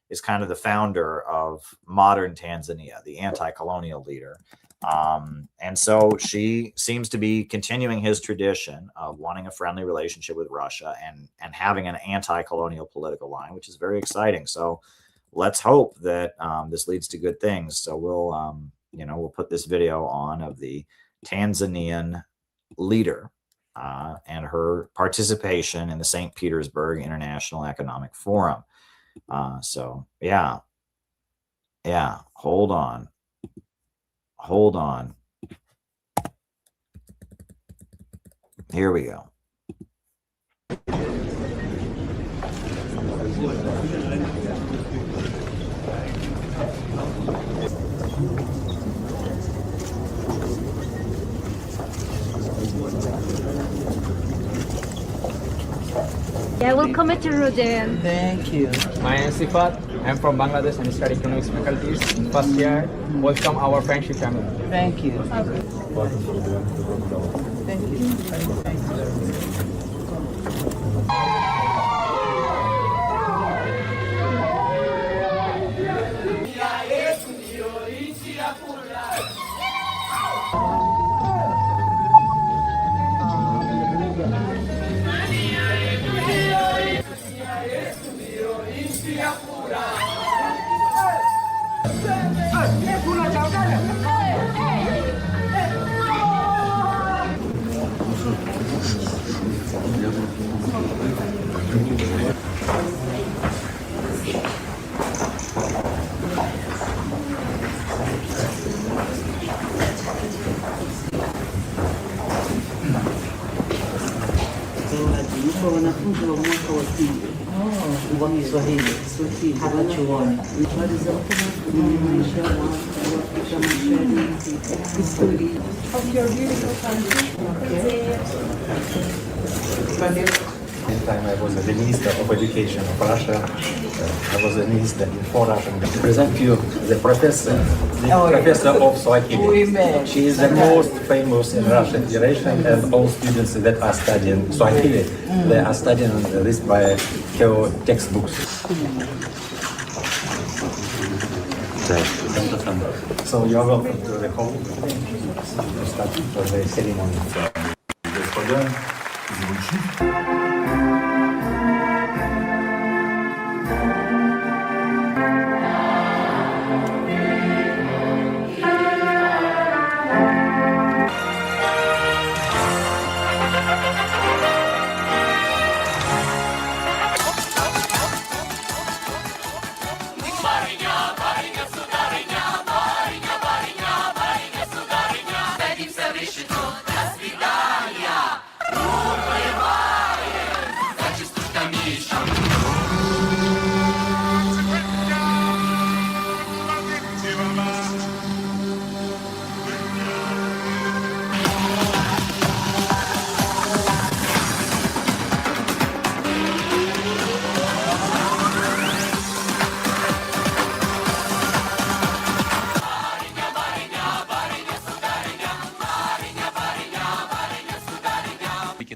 is kind of the founder of modern Tanzania, the anti-colonial leader. And so she seems to be continuing his tradition of wanting a friendly relationship with Russia and having an anti-colonial political line, which is very exciting. So let's hope that this leads to good things. So we'll put this video on of the Tanzanian leader and her participation in the St. Petersburg International Economic Forum. So yeah, hold on. Here we go. Yeah, welcome to Rodan. Thank you. My name is Sifat. I'm from Bangladesh and study economics faculties in first year. Welcome our friendship family. Thank you. Thank you. Wanafunzi wa mwaka wa pili. Time I was the Minister of Education of Russia. I was the Minister for Russia. I present you the professor of Swahili. She is the most famous in Russian Federation, and all students that are studying Swahili, they are studying this by her textbooks. So you are welcome to the hall. Start for the ceremony.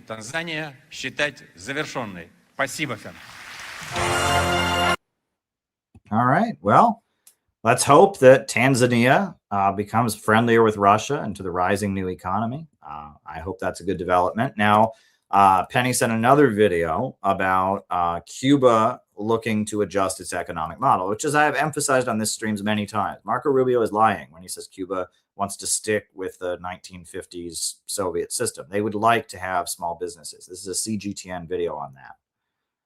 Танзания считать завершенной. Спасибо всем. All right. Well, let's hope that Tanzania becomes friendlier with Russia and to the rising new economy. I hope that's a good development. Now, Penny sent another video about Cuba looking to adjust its economic model, which, as I have emphasized on this streams many times, Marco Rubio is lying when he says Cuba wants to stick with the 1950s Soviet system. They would like to have small businesses. This is a CGTN video on that.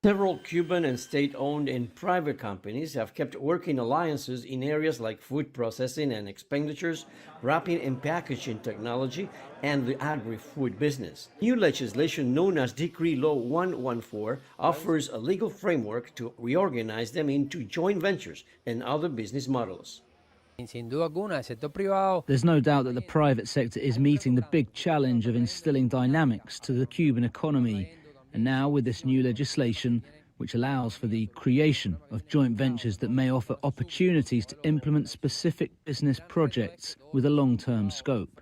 Several Cuban and state-owned and private companies have kept working alliances in areas like food processing and expenditures, wrapping and packaging technology, and the agri-food business. New legislation known as Decree Law 114 offers a legal framework to reorganize them into joint ventures and other business models. There's no doubt that the private sector is meeting the big challenge of instilling dynamics to the Cuban economy. And now with this new legislation, which allows for the creation of joint ventures that may offer opportunities to implement specific business projects with a long-term scope.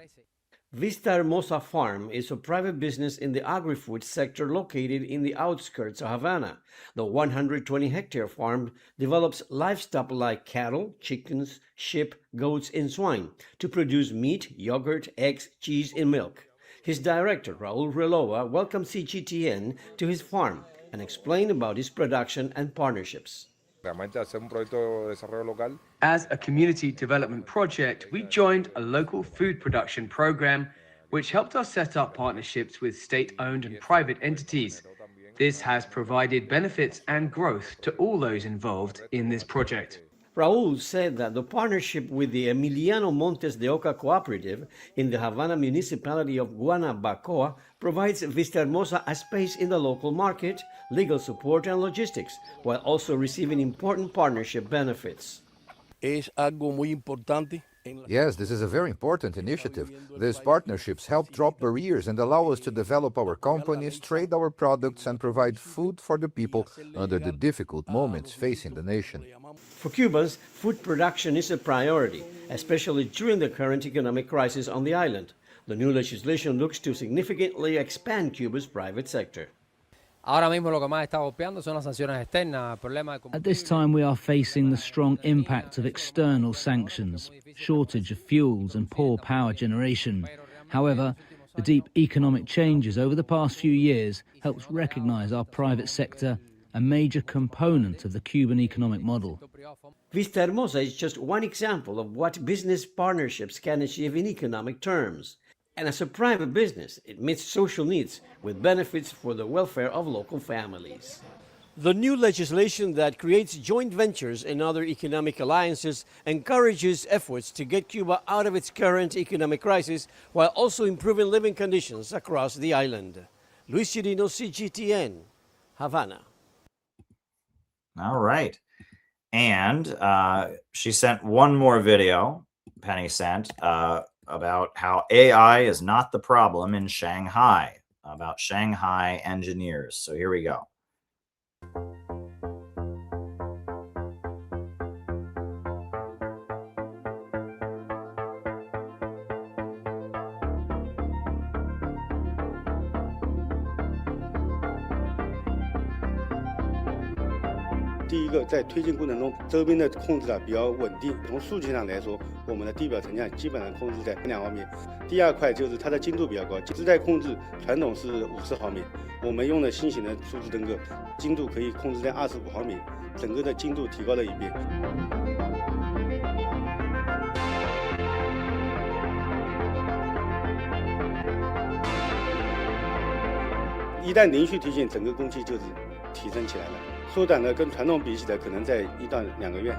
Vista Hermosa Farm is a private business in the agri-food sector located in the outskirts of Havana. The 120-hectare farm develops livestock like cattle, chickens, sheep, goats, and swine to produce meat, yogurt, eggs, cheese, and milk. His director, Raul Relova, welcomed CGTN to his farm and explained about his production and partnerships. As a community development project, we joined a local food production program, which helped us set up partnerships with state-owned and private entities. This has provided benefits and growth to all those involved in this project. Raul said that the partnership with the Emiliano Montes de Oca Cooperative in the Havana municipality of Guanabacoa provides Vista Hermosa a space in the local market, legal support and logistics, while also receiving important partnership benefits. Yes, this is a very important initiative. These partnerships help drop barriers and allow us to develop our companies, trade our products, and provide food for the people under the difficult moments facing the nation. For Cubans, food production is a priority, especially during the current economic crisis on the island. The new legislation looks to significantly expand Cuba's private sector. At this time, we are facing the strong impact of external sanctions, shortage of fuels and poor power generation. However, the deep economic changes over the past few years helps recognize our private sector, a major component of the Cuban economic model. Vista Hermosa is just one example of what business partnerships can achieve in economic terms. And as a private business, it meets social needs with benefits for the welfare of local families. The new legislation that creates joint ventures and other economic alliances encourages efforts to get Cuba out of its current economic crisis while also improving living conditions across the island. Luis Chirino, CGTN, Havana. All right. And she sent one more video, Penny sent, about how AI is not the problem in Shanghai, about Shanghai engineers. So here we go.第一个，在推进过程中，周边的控制比较稳定。从数据上来说，我们的地表层量基本上控制在2毫米。第二块就是它的精度比较高，姿态控制传统是50毫米，我们用了新型的数字灯构，精度可以控制在25毫米，整个的精度提高了1倍。一旦连续推进，整个工期就是提升起来了。缩短了跟传统比起来，可能在1到2个月。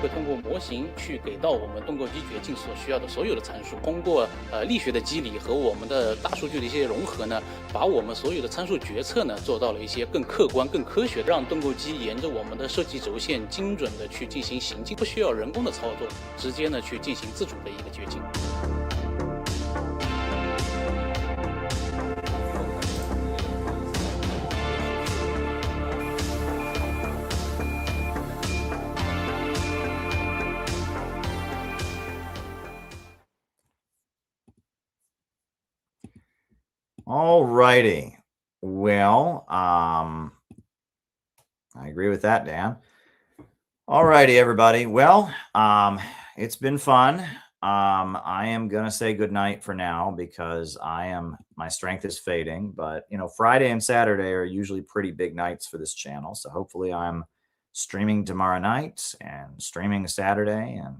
会通过模型去给到我们盾构机掘进所需要的所有的参数，通过力学的机理和我们的大数据的一些融合呢，把我们所有的参数决策呢做到了一些更客观、更科学，让盾构机沿着我们的设计轴线精准的去进行行进，不需要人工的操作，直接呢去进行自主的一个掘进。All righty. Well, I agree with that, Dan. All righty, everybody. Well, it's been fun. I am going to say goodnight for now because my strength is fading, but you know, Friday and Saturday are usually pretty big nights for this channel. So hopefully I'm streaming tomorrow night and streaming Saturday, and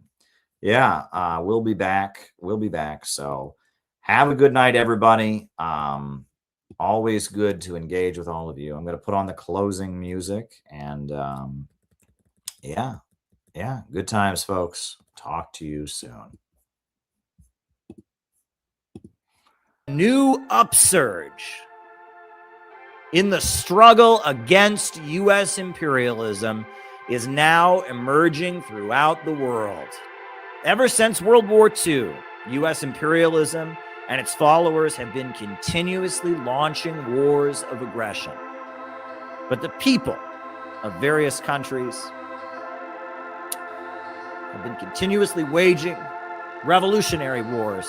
yeah, we'll be back. So have a good night, everybody. Always good to engage with all of you. I'm going to put on the closing music, and yeah, good times, folks. Talk to you soon. New upsurge in the struggle against U.S. imperialism is now emerging throughout the world. Ever since World War II, U.S. imperialism and its followers have been continuously launching wars of aggression. But the people of various countries have been continuously waging revolutionary wars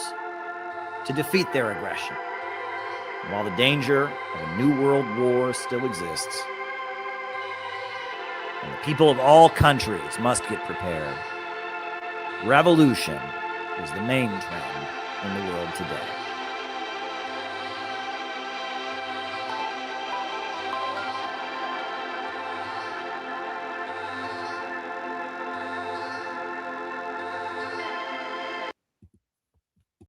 to defeat their aggression. And while the danger of a new world war still exists, and the people of all countries must get prepared, revolution is the main trend in the world today.